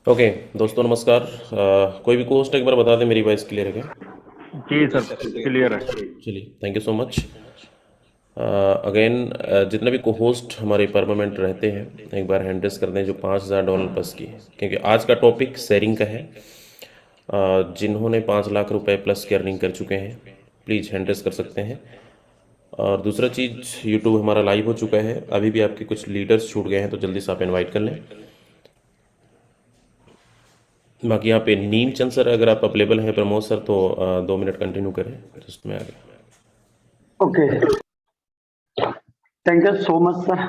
Okay. दोस्तों नमस्कार। कोई भी कोस्ट एक बार बता दें, मेरी वॉइस क्लियर है क्या? जी सर, क्लियर है। चलिए, thank you so much. Again, जितने भी को होस्ट हमारे परमानेंट रहते हैं, एक बार हैंड रेस कर दें जो $5,000 प्लस की, क्योंकि आज का टॉपिक शेयरिंग का है। जिन्होंने 5 लाख रुपए प्लस की अर्निंग कर चुके हैं, प्लीज़ हैंड रेस कर सकते हैं। और दूसरा चीज़, यूट्यूब हमारा लाइव हो चुका है। अभी भी आपके कुछ लीडर्स छूट गए हैं, तो जल्दी से आप इनवाइट कर लें। बाकी यहाँ पे नीम चंद सर, अगर आप अवेलेबल हैं, प्रमोद सर, तो 2 मिनट कंटिन्यू करें तो उसमें आगे। Okay, thank you so much sir.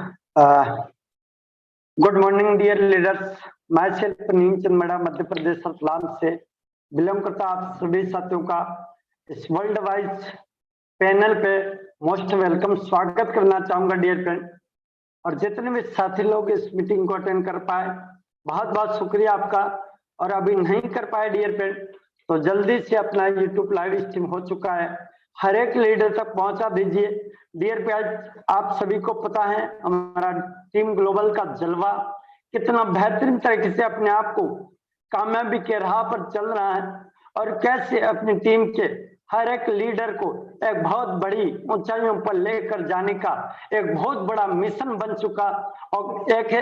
Good morning dear leaders. मैं सेल्फ नीमचंद मेडा मध्य प्रदेश रतलाम से बिलोंग करता आप सभी साथियों का इस वर्ल्ड वाइज पैनल पे मोस्ट वेलकम स्वागत करना चाहूंगा डियर फ्रेंड। और जितने भी साथी लोग इस मीटिंग को अटेंड कर पाए, बहुत बहुत शुक्रिया आपका। और अभी नहीं कर पाए डियर फ्रेंड, तो जल्दी से अपना यूट्यूब लाइव स्ट्रीम हो चुका है, हर एक लीडर तक पहुंचा दीजिए। डियर फ्रेंड, आप सभी को पता है हमारा टीम ग्लोबल का जलवा कितना बेहतरीन तरीके से अपने आप को कामयाबी के राह पर चल रहा है, और कैसे अपनी टीम के हर एक लीडर को एक बहुत बड़ी ऊंचाइयों पर लेकर जाने का एक बहुत बड़ा मिशन बन चुका। और एक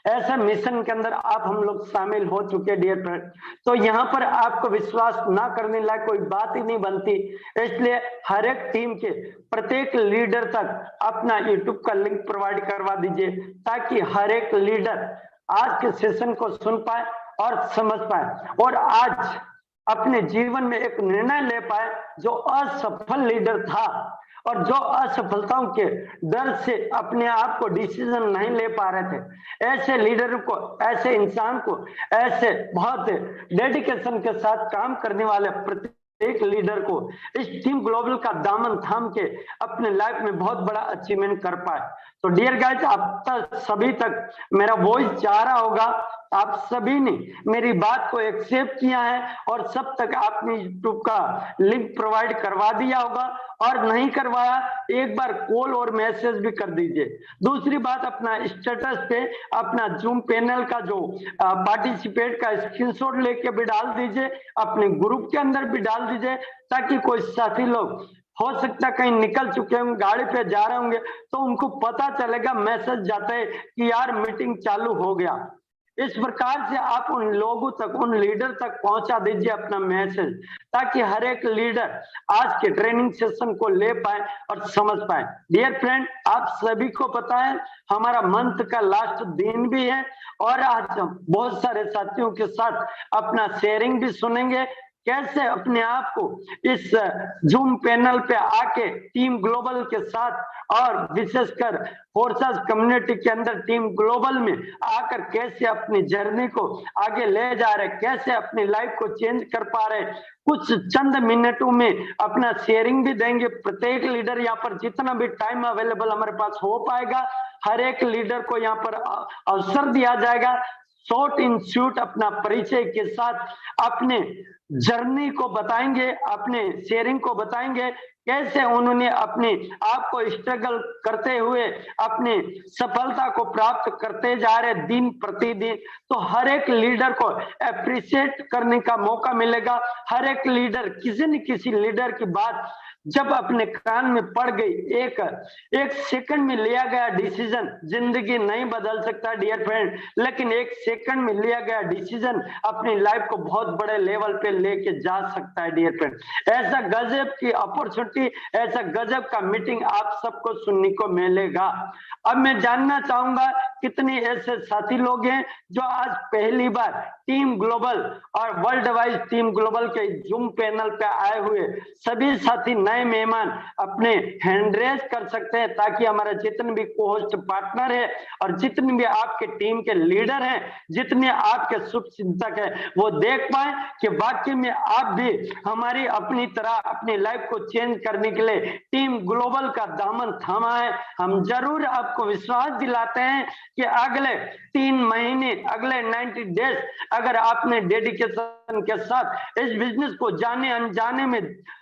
ऐसे मिशन के अंदर आप हम लोग शामिल हो चुके डियर फ्रेंड। तो यहाँ पर आपको विश्वास ना करने लायक कोई बात ही नहीं बनती। इसलिए हर एक टीम के प्रत्येक लीडर तक अपना यूट्यूब का लिंक प्रोवाइड करवा दीजिए, ताकि हर एक लीडर आज के सेशन को सुन पाए और समझ पाए, और आज अपने जीवन में एक निर्णय ले पाए। जो असफल लीडर था और जो असफलताओं के डर से अपने आप को डिसीजन नहीं ले पा रहे थे, ऐसे लीडर को, ऐसे इंसान को, ऐसे बहुत डेडिकेशन के साथ काम करने वाले एक लीडर को इस टीम ग्लोबल का दामन थाम के अपने लाइफ में बहुत बड़ा अचीवमेंट कर पाए। तो डियर गाइस, आप तक सभी तक मेरा वॉइस जा रहा होगा। आप सभी ने मेरी बात को एक्सेप्ट किया है और सब तक आपने यूट्यूब का लिंक प्रोवाइड करवा दिया होगा, और नहीं करवाया एक बार कॉल और मैसेज भी कर दीजिए। दूसरी बात, अपना स्टेटस पे अपना जूम पैनल का जो पार्टिसिपेट का स्क्रीनशॉट लेके भी डाल दीजिए, अपने ग्रुप के अंदर भी डाल दीजिए, ताकि कोई साथी लोग हो सकता है कहीं निकल चुके होंगे, गाड़ी पे जा रहे होंगे, तो उनको पता चलेगा मैसेज जाते है कि यार मीटिंग चालू हो गया। इस प्रकार से आप उन लोगों तक, उन लीडर तक पहुंचा दीजिए अपना मैसेज, ताकि हर एक लीडर आज के ट्रेनिंग सेशन को ले पाए और समझ पाए। डियर फ्रेंड, आप सभी को पता है हमारा मंथ का लास्ट दिन भी है, और आज हम बहुत सारे साथियों के साथ अपना शेयरिंग भी सुनेंगे, कैसे अपने आप को इस जूम पैनल पे आके टीम ग्लोबल के साथ, और विशेषकर फोर्सेस कम्युनिटी के अंदर टीम ग्लोबल में आकर कैसे अपनी जर्नी को आगे ले जा रहे, कैसे अपनी लाइफ को चेंज कर पा रहे। कुछ चंद मिनटों में अपना शेयरिंग भी देंगे। प्रत्येक लीडर यहाँ पर जितना भी टाइम अवेलेबल हमारे पास हो पाएगा, हर एक लीडर को यहाँ पर अवसर दिया जाएगा। शॉर्ट इन शॉर्ट अपना परिचय के साथ अपने जर्नी को बताएंगे, अपने शेयरिंग को बताएंगे, कैसे उन्होंने अपने आप को स्ट्रगल करते हुए अपने सफलता को प्राप्त करते जा रहे दिन प्रतिदिन। तो हर एक लीडर को अप्रिशिएट करने का मौका मिलेगा। हर एक लीडर, किसी न किसी लीडर की बात जब अपने कान में पड़ गई, एक सेकंड में लिया गया डिसीजन जिंदगी नहीं बदल सकता डियर फ्रेंड, लेकिन एक सेकंड में लिया गया डिसीजन अपनी लाइफ को बहुत बड़े लेवल पे लेके जा सकता है डियर फ्रेंड। ऐसा गजब की अपॉर्चुनिटी, ऐसा गजब का मीटिंग आप सबको सुनने को मिलेगा। अब मैं जानना चाहूंगा कितने ऐसे साथी लोग हैं जो आज पहली बार टीम ग्लोबल और वर्ल्ड वाइज टीम ग्लोबल के जूम पैनल पे आए हुए सभी साथी नए मेहमान अपने हैंड रेज कर सकते हैं, ताकि हमारे जितने भी कोहोस्ट पार्टनर है और जितने भी आपके टीम के लीडर हैं, जितने आपके शुभ चिंतक है, वो देख पाए कि वाकई वाकई में आप भी हमारी अपनी तरह अपनी लाइफ को चेंज करने के लिए टीम ग्लोबल का दामन थामा है। हम जरूर आपको विश्वास दिलाते हैं कि अगले 3 महीने, अगले 90 डेज अगर आपने डेडिकेशन के साथ इस बिजनेस को जाने अनजाने में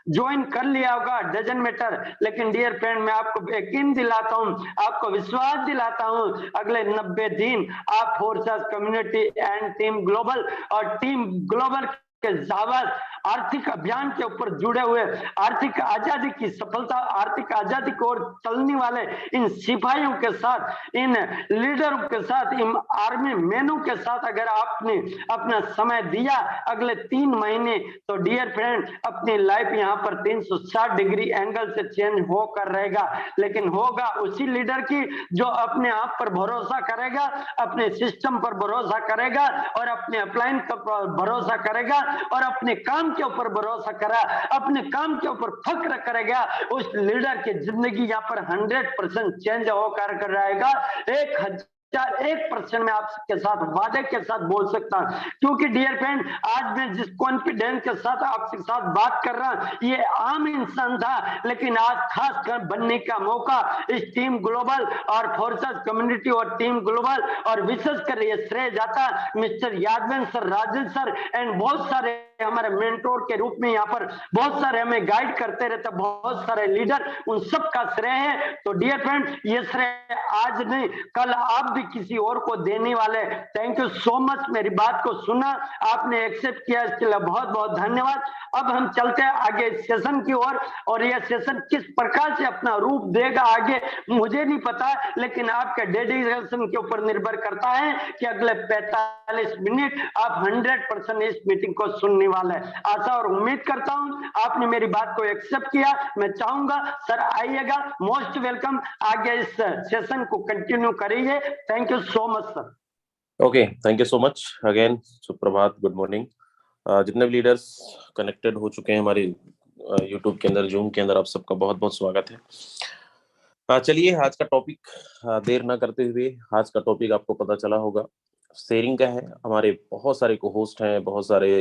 ज्वाइन कर लिया होगा, डजन मैटर, लेकिन डियर फ्रेंड मैं आपको यकीन दिलाता हूं, आपको विश्वास दिलाता हूं, अगले 90 दिन आप forces community and team global और टीम ग्लोबल के जाबाज आर्थिक अभियान के ऊपर जुड़े हुए, आर्थिक आजादी की सफलता, आर्थिक आजादी की ओर चलने वाले इन सिपाहियों के साथ, इन लीडरों के साथ, इन आर्मी मैनों के साथ अगर आपने अपना समय दिया अगले 3 महीने, तो डियर फ्रेंड अपनी लाइफ यहाँ पर 360 डिग्री एंगल से चेंज होकर रहेगा। लेकिन होगा उसी लीडर की जो अपने आप पर भरोसा करेगा, अपने सिस्टम पर भरोसा करेगा और अपने अपलाइन पर भरोसा करेगा और अपने काम के ऊपर भरोसा करा, अपने काम के ऊपर फक्र करेगा। उस लीडर की जिंदगी यहाँ पर 100% चेंज होकर कर रहेगा। 1% में आपके साथ वादे के साथ बोल सकता हूं, क्योंकि डियर फ्रेंड आज मैं जिस कॉन्फिडेंस के साथ आपके साथ बात कर रहा हूं, ये आम इंसान था, लेकिन आज खास कर बनने का मौका इस टीम ग्लोबल और फोर्सेस कम्युनिटी और टीम ग्लोबल और विशेषकर ये श्रेय जाता mister Yadavan sir, Rajesh sir and बहुत सारे हमारे मेंटोर के रूप में यहाँ पर बहुत सारे हमें गाइड करते रहते, बहुत सारे लीडर, उन सब का श्रेय है। तो डियर फ्रेंड ये श्रेय आज नहीं कल आप भी किसी और को देने वाले। थैंक यू सो मच, मेरी बात को सुना आपने, एक्सेप्ट किया, इसके लिए बहुत बहुत धन्यवाद। अब हम चलते हैं आगे सेशन की ओर और यह सेशन किस प्रकार से अपना रूप देगा आगे मुझे नहीं पता, लेकिन आपके डेडिकेशन के ऊपर निर्भर करता है कि अगले 45 मिनट आप 100% इस मीटिंग को सुनने वाले हैं। आशा और उम्मीद करता हूं आपने मेरी बात को एक्सेप्ट किया। मैं चाहूंगा सर आइएगा, मोस्ट वेलकम, आगे इस सेशन को कंटिन्यू करिए। Thank you so much sir. Okay, thank you so much again, सुप्रभात, गुड मॉर्निंग। जितने भी लीडर्स कनेक्टेड हो चुके हैं हमारे यूट्यूब के अंदर, जूम के अंदर, आप सबका बहुत बहुत स्वागत है। चलिए आज का टॉपिक देर ना करते हुए, आज का टॉपिक आपको पता चला होगा, शेयरिंग का है। हमारे बहुत सारे को होस्ट हैं, बहुत सारे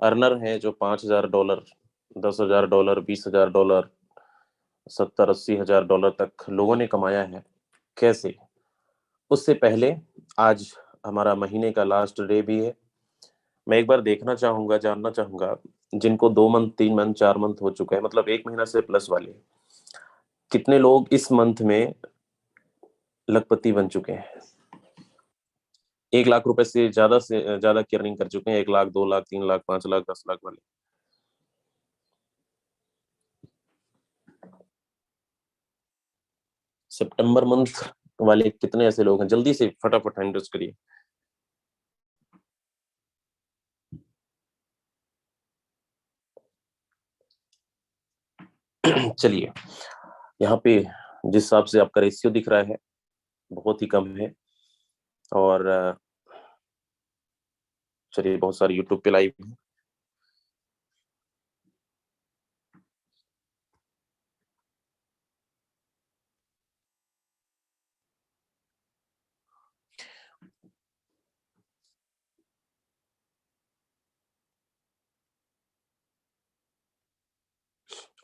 अर्नर हैं जो $5,000, $10,000, $20,000, $70,000-80,000 तक लोगों ने कमाया है। कैसे? उससे पहले आज हमारा महीने का लास्ट डे भी है। मैं एक बार देखना चाहूंगा, जानना चाहूंगा जिनको 2 मंथ, 3 मंथ, 4 मंथ हो चुका है, मतलब 1 महीना से प्लस वाले, कितने लोग इस मंथ में लखपति बन चुके हैं, 1 लाख रुपए से ज्यादा की अर्निंग कर चुके हैं, 1 लाख, 2 लाख, 3 लाख, 5 लाख, 10 लाख वाले। सितंबर मंथ वाले कितने ऐसे लोग हैं? जल्दी से फटाफट हैंड रेज करिए। चलिए, यहाँ पे जिस हिसाब से आपका रेशियो दिख रहा है बहुत ही कम है, और चलिए बहुत सारे यूट्यूब पे लाइव है।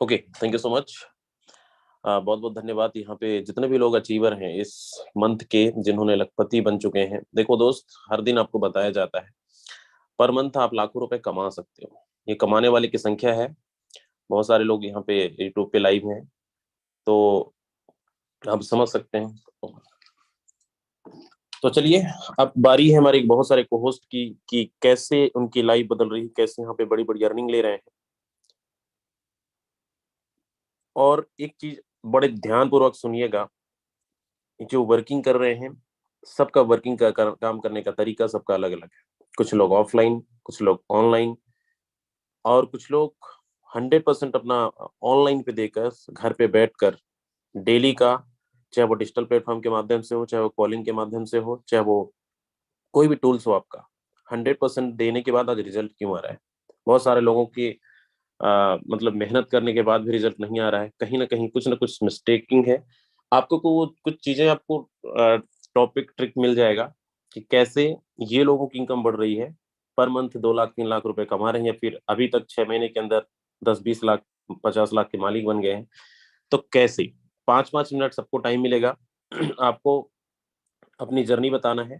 Okay, thank you so much, बहुत बहुत धन्यवाद। यहाँ पे जितने भी लोग अचीवर हैं इस मंथ के, जिन्होंने लखपति बन चुके हैं, देखो दोस्त, हर दिन आपको बताया जाता है पर मंथ आप लाखों रुपए कमा सकते हो। ये कमाने वाले की संख्या है। बहुत सारे लोग यहाँ पे यूट्यूब पे लाइव हैं, तो आप समझ सकते हैं। तो चलिए, अब बारी है हमारे बहुत सारे को होस्ट की कि कैसे उनकी लाइफ बदल रही है, कैसे यहाँ पे बड़ी बड़ी अर्निंग ले रहे हैं। और एक चीज बड़े ध्यानपूर्वक सुनिएगा, जो वर्किंग कर रहे हैं सबका वर्किंग का काम करने का तरीका सबका अलग अलग है। कुछ लोग ऑफलाइन, कुछ लोग ऑनलाइन, और कुछ लोग 100% अपना ऑनलाइन पे देकर घर पे बैठकर डेली का, चाहे वो डिजिटल प्लेटफॉर्म के माध्यम से हो, चाहे वो कॉलिंग के माध्यम से हो, चाहे वो कोई भी टूल्स हो, आपका 100% देने के बाद आज रिजल्ट क्यों आ रहा है? बहुत सारे लोगों की मतलब मेहनत करने के बाद भी रिजल्ट नहीं आ रहा है। कहीं ना कुछ मिस्टेकिंग है। आपको कुछ चीजें आपको टॉपिक ट्रिक मिल जाएगा कि कैसे ये लोगों की इनकम बढ़ रही है पर मंथ 2 लाख 3 लाख रुपए कमा रहे हैं, या फिर अभी तक 6 महीने के अंदर 10-20 लाख 50 लाख के मालिक बन गए हैं, तो कैसे? 5-5 मिनट सबको टाइम मिलेगा। आपको अपनी जर्नी बताना है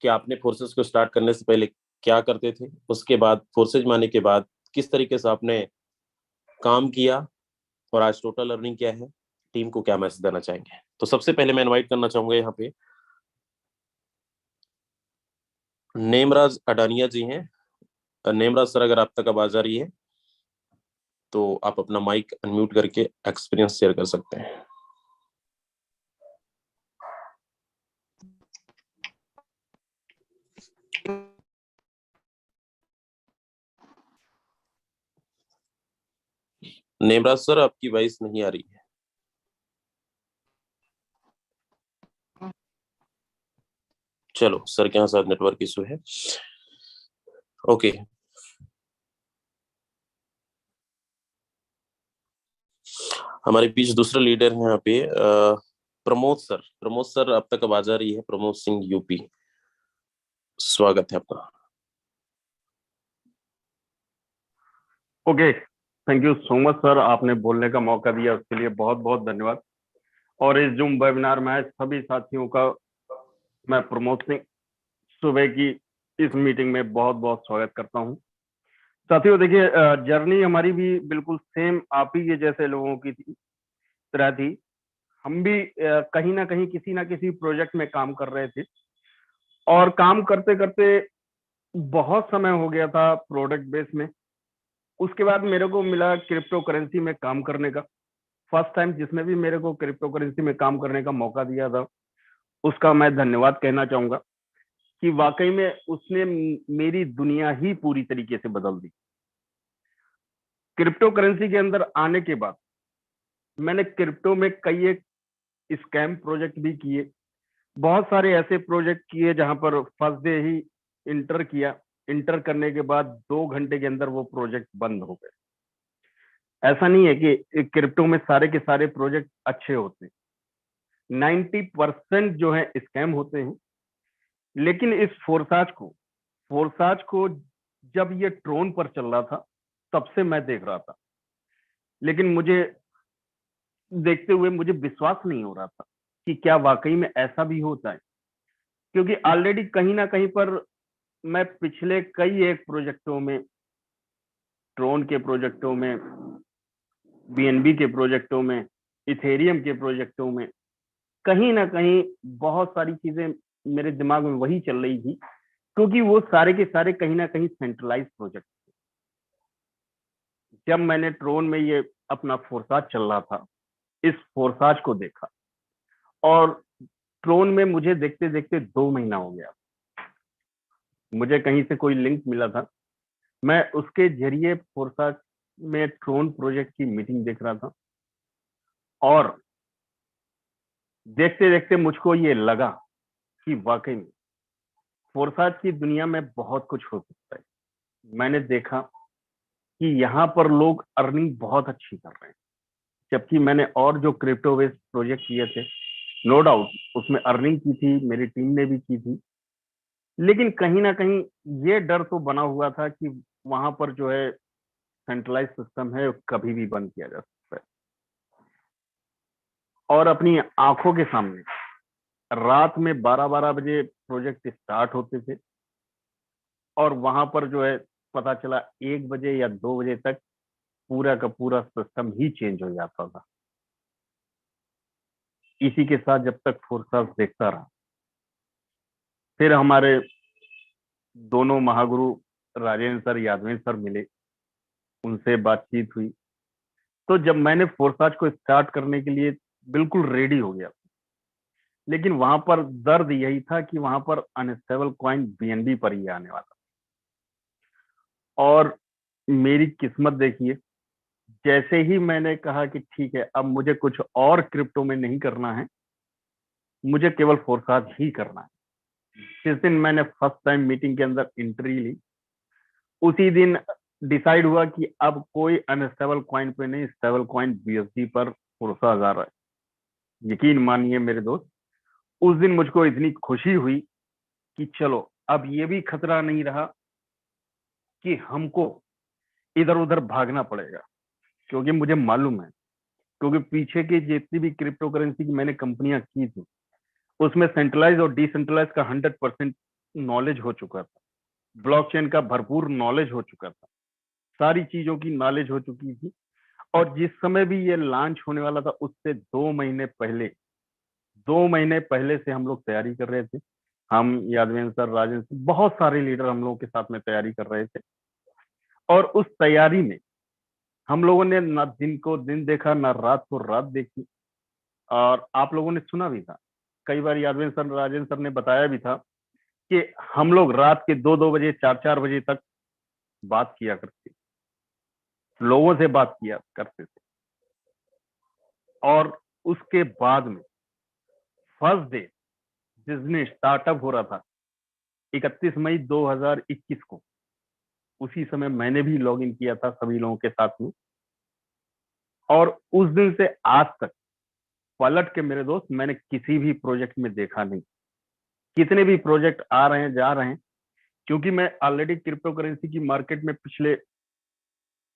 कि आपने फोर्सेस को स्टार्ट करने से पहले क्या करते थे, उसके बाद फोर्सेज में आने के बाद किस तरीके से आपने काम किया, और आज टोटल अर्निंग क्या है, टीम को क्या मैसेज देना चाहेंगे। तो सबसे पहले मैं इनवाइट करना चाहूंगा यहाँ पे नेमराज अडानिया जी हैं। नेमराज सर, अगर आप तक आवाज आ रही है तो आप अपना माइक अनम्यूट करके एक्सपीरियंस शेयर कर सकते हैं। नेमराज सर, आपकी वॉइस नहीं आ रही है। चलो, सर के यहाँ शायद नेटवर्क इशू है। ओके, हमारे बीच दूसरा लीडर है यहाँ पे प्रमोद सर। प्रमोद सर, आप तक आवाज आ रही है? प्रमोद सिंह यूपी, स्वागत है आपका। Okay, thank you so much sir, आपने बोलने का मौका दिया उसके लिए बहुत बहुत धन्यवाद। और इस जूम वेबिनार में सभी साथियों का मैं प्रमोद सिंह सुबह की इस मीटिंग में बहुत बहुत स्वागत करता हूं। साथियों देखिए, जर्नी हमारी भी बिल्कुल सेम आप ही के जैसे लोगों की तरह थी। हम भी कहीं ना किसी प्रोजेक्ट में काम कर रहे थे, और काम करते करते बहुत समय हो गया था प्रोडक्ट बेस में। उसके बाद मेरे को मिला क्रिप्टो करेंसी में काम करने का। फर्स्ट टाइम जिसने भी मेरे को क्रिप्टो करेंसी में काम करने का मौका दिया था, उसका मैं धन्यवाद कहना चाहूंगा कि वाकई में उसने मेरी दुनिया ही पूरी तरीके से बदल दी। क्रिप्टो करेंसी के अंदर आने के बाद मैंने क्रिप्टो में कई एक स्कैम प्रोजेक्ट भी किए, बहुत सारे ऐसे प्रोजेक्ट किए जहां पर फर्स्ट डे ही इंटर किया, इंटर करने के बाद 2 घंटे के अंदर वो प्रोजेक्ट बंद हो गए। ऐसा नहीं है कि क्रिप्टो में सारे के सारे प्रोजेक्ट अच्छे होते हैं, 90% जो है स्कैम होते हैं। लेकिन इस फोरसाज को जब ये ट्रोन पर चल रहा था तब से मैं देख रहा था, लेकिन मुझे देखते हुए मुझे विश्वास नहीं हो रहा था कि क्या वाकई में ऐसा भी होता है, क्योंकि ऑलरेडी कहीं ना कहीं पर मैं पिछले कई एक प्रोजेक्टों में, ट्रोन के प्रोजेक्टों में, बीएनबी के प्रोजेक्टों में, इथेरियम के प्रोजेक्टों में, कहीं ना कहीं बहुत सारी चीजें मेरे दिमाग में वही चल रही थी, क्योंकि वो सारे के सारे कहीं ना कहीं सेंट्रलाइज प्रोजेक्ट थे। जब मैंने ट्रोन में ये अपना फोरसाज चल रहा था, इस फोरसाज को देखा, और ट्रोन में मुझे देखते देखते 2 महीना हो गया, मुझे कहीं से कोई लिंक मिला था, मैं उसके जरिए फोरसाज में ट्रोन प्रोजेक्ट की मीटिंग देख रहा था, और देखते देखते मुझको ये लगा कि वाकई में फोरसाज की दुनिया में बहुत कुछ हो सकता है। मैंने देखा कि यहाँ पर लोग अर्निंग बहुत अच्छी कर रहे हैं, जबकि मैंने और जो क्रिप्टो बेस्ड प्रोजेक्ट किए थे, नो डाउट उसमें अर्निंग की थी, मेरी टीम ने भी की थी, लेकिन कहीं ना कहीं ये डर तो बना हुआ था कि वहां पर जो है सेंट्रलाइज सिस्टम है, कभी भी बंद किया जा सकता है। और अपनी आंखों के सामने रात में 12-12 बजे प्रोजेक्ट स्टार्ट होते थे, और वहां पर जो है पता चला 1 बजे या 2 बजे तक पूरा का पूरा सिस्टम ही चेंज हो जाता था। इसी के साथ जब तक फोरसाज देखता रहा, फिर हमारे दोनों महागुरु राजेंद्र सर, यादवेंद्र सर मिले, उनसे बातचीत हुई। तो जब मैंने फोरसाज को स्टार्ट करने के लिए बिल्कुल रेडी हो गया, लेकिन वहां पर दर्द यही था कि वहां पर अनस्टेबल कॉइन बीएनबी पर ही आने वाला। और मेरी किस्मत देखिए, जैसे ही मैंने कहा कि ठीक है, अब मुझे कुछ और क्रिप्टो में नहीं करना है, मुझे केवल फोरसाज ही करना है, जिस दिन मैंने फर्स्ट टाइम मीटिंग के अंदर एंट्री ली, उसी दिन डिसाइड हुआ कि अब कोई अनस्टेबल कॉइन पे नहीं, स्टेबल कॉइन बीएसडी पर फोरसाज आ रहा है। यकीन मानिए मेरे दोस्त, उस दिन मुझको इतनी खुशी हुई कि चलो अब ये भी खतरा नहीं रहा कि हमको इधर उधर भागना पड़ेगा, क्योंकि मुझे मालूम है, क्योंकि पीछे की जितनी भी क्रिप्टो करेंसी की मैंने कंपनियां की थी उसमें सेंट्रलाइज और डिसेंट्रलाइज का 100% नॉलेज हो चुका था, ब्लॉकचेन का भरपूर नॉलेज हो चुका था, सारी चीजों की नॉलेज हो चुकी थी। और जिस समय भी ये लॉन्च होने वाला था उससे 2 महीने पहले से हम लोग तैयारी कर रहे थे। हम यादवेंद्र सर, राजेंद्र सर, बहुत सारे लीडर हम लोगों के साथ में तैयारी कर रहे थे। और उस तैयारी में हम लोगों ने ना दिन को दिन देखा, ना रात को रात देखी। और आप लोगों ने सुना भी था, कई बार यादवेंद्र सर, राजेंद्र सर ने बताया भी था कि हम लोग रात के 2-2 बजे, 4-4 बजे तक बात किया करते, लोगों से बात किया करते थे। और उसके बाद में फर्स्ट डे जिस दिन स्टार्टअप हो रहा था 31 मई 2021 को, उसी समय मैंने भी लॉग इन किया था सभी लोगों के साथ में। और उस दिन से आज तक पलट के मेरे दोस्त मैंने किसी भी प्रोजेक्ट में देखा नहीं। कितने भी प्रोजेक्ट आ रहे हैं, जा रहे हैं, क्योंकि मैं ऑलरेडी क्रिप्टो करेंसी की मार्केट में पिछले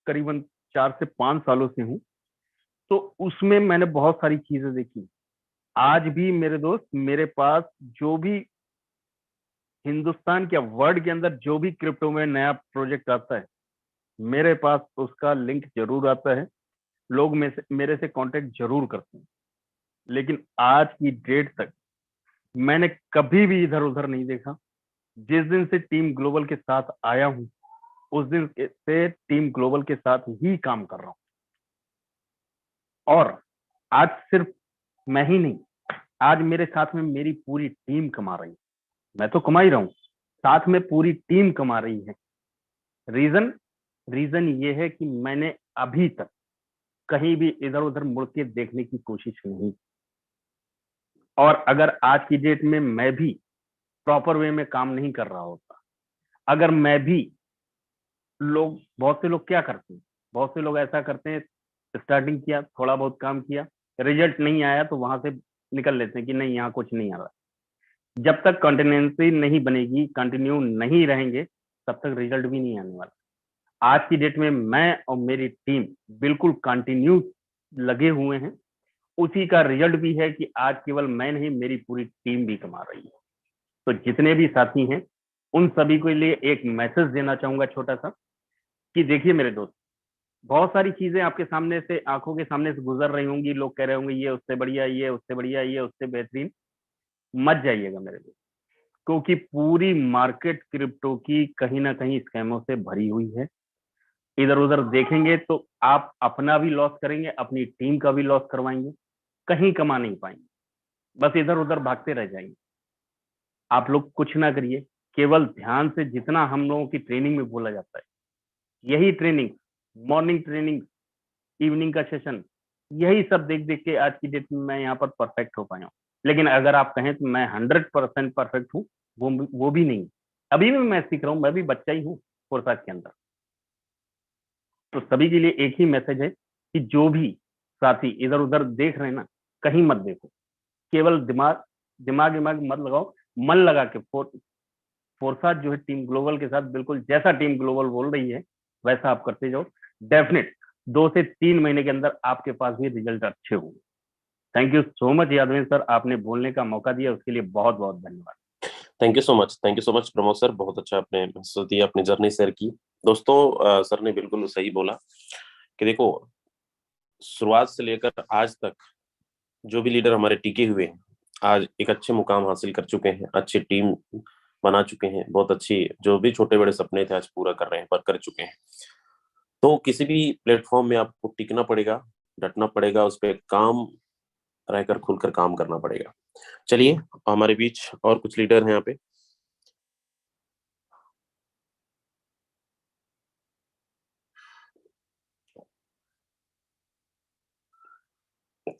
करीबन 4 से 5 सालों से हूं, तो उसमें मैंने बहुत सारी चीजें देखी। आज भी मेरे दोस्त मेरे पास जो भी हिंदुस्तान के वर्ल्ड के अंदर जो भी क्रिप्टो में नया प्रोजेक्ट आता है, मेरे पास उसका लिंक जरूर आता है, लोग मेरे से कांटेक्ट जरूर करते हैं। लेकिन आज की डेट तक मैंने कभी भी इधर उधर नहीं देखा। जिस दिन से टीम ग्लोबल के साथ आया हूं उस दिन से टीम ग्लोबल के साथ ही काम कर रहा हूं। और आज सिर्फ मैं ही नहीं, आज मेरे साथ में मेरी पूरी टीम कमा रही है। मैं तो कमा ही रहा हूं, साथ में पूरी टीम कमा रही है। रीजन ये है कि मैंने अभी तक कहीं भी इधर उधर मुड़ के देखने की कोशिश नहीं। और अगर आज की डेट में मैं भी प्रॉपर वे में काम नहीं कर रहा होता, अगर मैं भी बहुत से लोग क्या करते हैं, बहुत से लोग ऐसा करते हैं, स्टार्टिंग किया, थोड़ा बहुत काम किया, रिजल्ट नहीं आया तो वहां से निकल लेते हैं कि नहीं यहाँ कुछ नहीं आ रहा। जब तक कंटिन्यूंसी नहीं बनेगी, कंटिन्यू नहीं रहेंगे, तब तक रिजल्ट भी नहीं आने वाला। आज की डेट में मैं और मेरी टीम बिल्कुल कंटिन्यू लगे हुए हैं। उसी का रिजल्ट भी है कि आज केवल मैं नहीं, मेरी पूरी टीम भी कमा रही है। तो जितने भी साथी हैं उन सभी के लिए एक मैसेज देना चाहूंगा छोटा सा, कि देखिए मेरे दोस्त, बहुत सारी चीजें आपके सामने से, आंखों के सामने से गुजर रही होंगी, लोग कह रहे होंगे ये उससे बढ़िया, ये उससे बढ़िया, ये उससे बेहतरीन। मत जाइएगा मेरे दोस्त, क्योंकि पूरी मार्केट क्रिप्टो की कहीं ना कहीं स्कैमों से भरी हुई है। इधर उधर देखेंगे तो आप अपना भी लॉस करेंगे, अपनी टीम का भी लॉस करवाएंगे, कहीं कमा नहीं पाएंगे, बस इधर उधर भागते रह जाएंगे। आप लोग कुछ ना करिए, केवल ध्यान से, जितना हम लोगों की ट्रेनिंग में बोला जाता है, यही ट्रेनिंग, मॉर्निंग ट्रेनिंग, इवनिंग का सेशन, यही सब देख देख के आज की डेट में मैं यहाँ पर परफेक्ट हो पाया हूँ। लेकिन अगर आप कहें तो मैं 100% परफेक्ट हूँ, वो भी नहीं। अभी भी मैं सीख रहा हूँ, मैं भी बच्चा ही हूँ फुर्सत के अंदर। तो सभी के लिए एक ही मैसेज है कि जो भी साथी इधर उधर देख रहे हैं ना, कहीं मत देखो, केवल दिमाग दिमाग दिमाग मत लगाओ, मन लगा के फोरसाथ जो है टीम ग्लोबल के साथ, बिल्कुल जैसा टीम ग्लोबल बोल रही है वैसा आप करते जाओ। डेफिनेट 2 से 3 महीने के अंदर आपके पास भी रिजल्ट अच्छे होंगे। Thank you so much Yadavindra sir, आपने बोलने का मौका दिया, उसके लिए बहुत बहुत धन्यवाद। Thank you so much Pramod sir, बहुत अच्छा आपने महसूस दिया, अपनी जर्नी शेयर की। दोस्तों, सर ने बिल्कुल सही बोला कि देखो, शुरुआत से लेकर आज तक जो भी लीडर हमारे टिके हुए हैं, आज एक अच्छे मुकाम हासिल कर चुके हैं, अच्छी टीम बना चुके हैं, बहुत अच्छी, जो भी छोटे बड़े सपने थे आज पूरा कर रहे हैं, पर कर चुके हैं। तो किसी भी प्लेटफॉर्म में आपको टिकना पड़ेगा, डटना पड़ेगा, उस पर काम रहकर खुलकर काम करना पड़ेगा। चलिए, हमारे बीच और कुछ लीडर हैं यहाँ पे।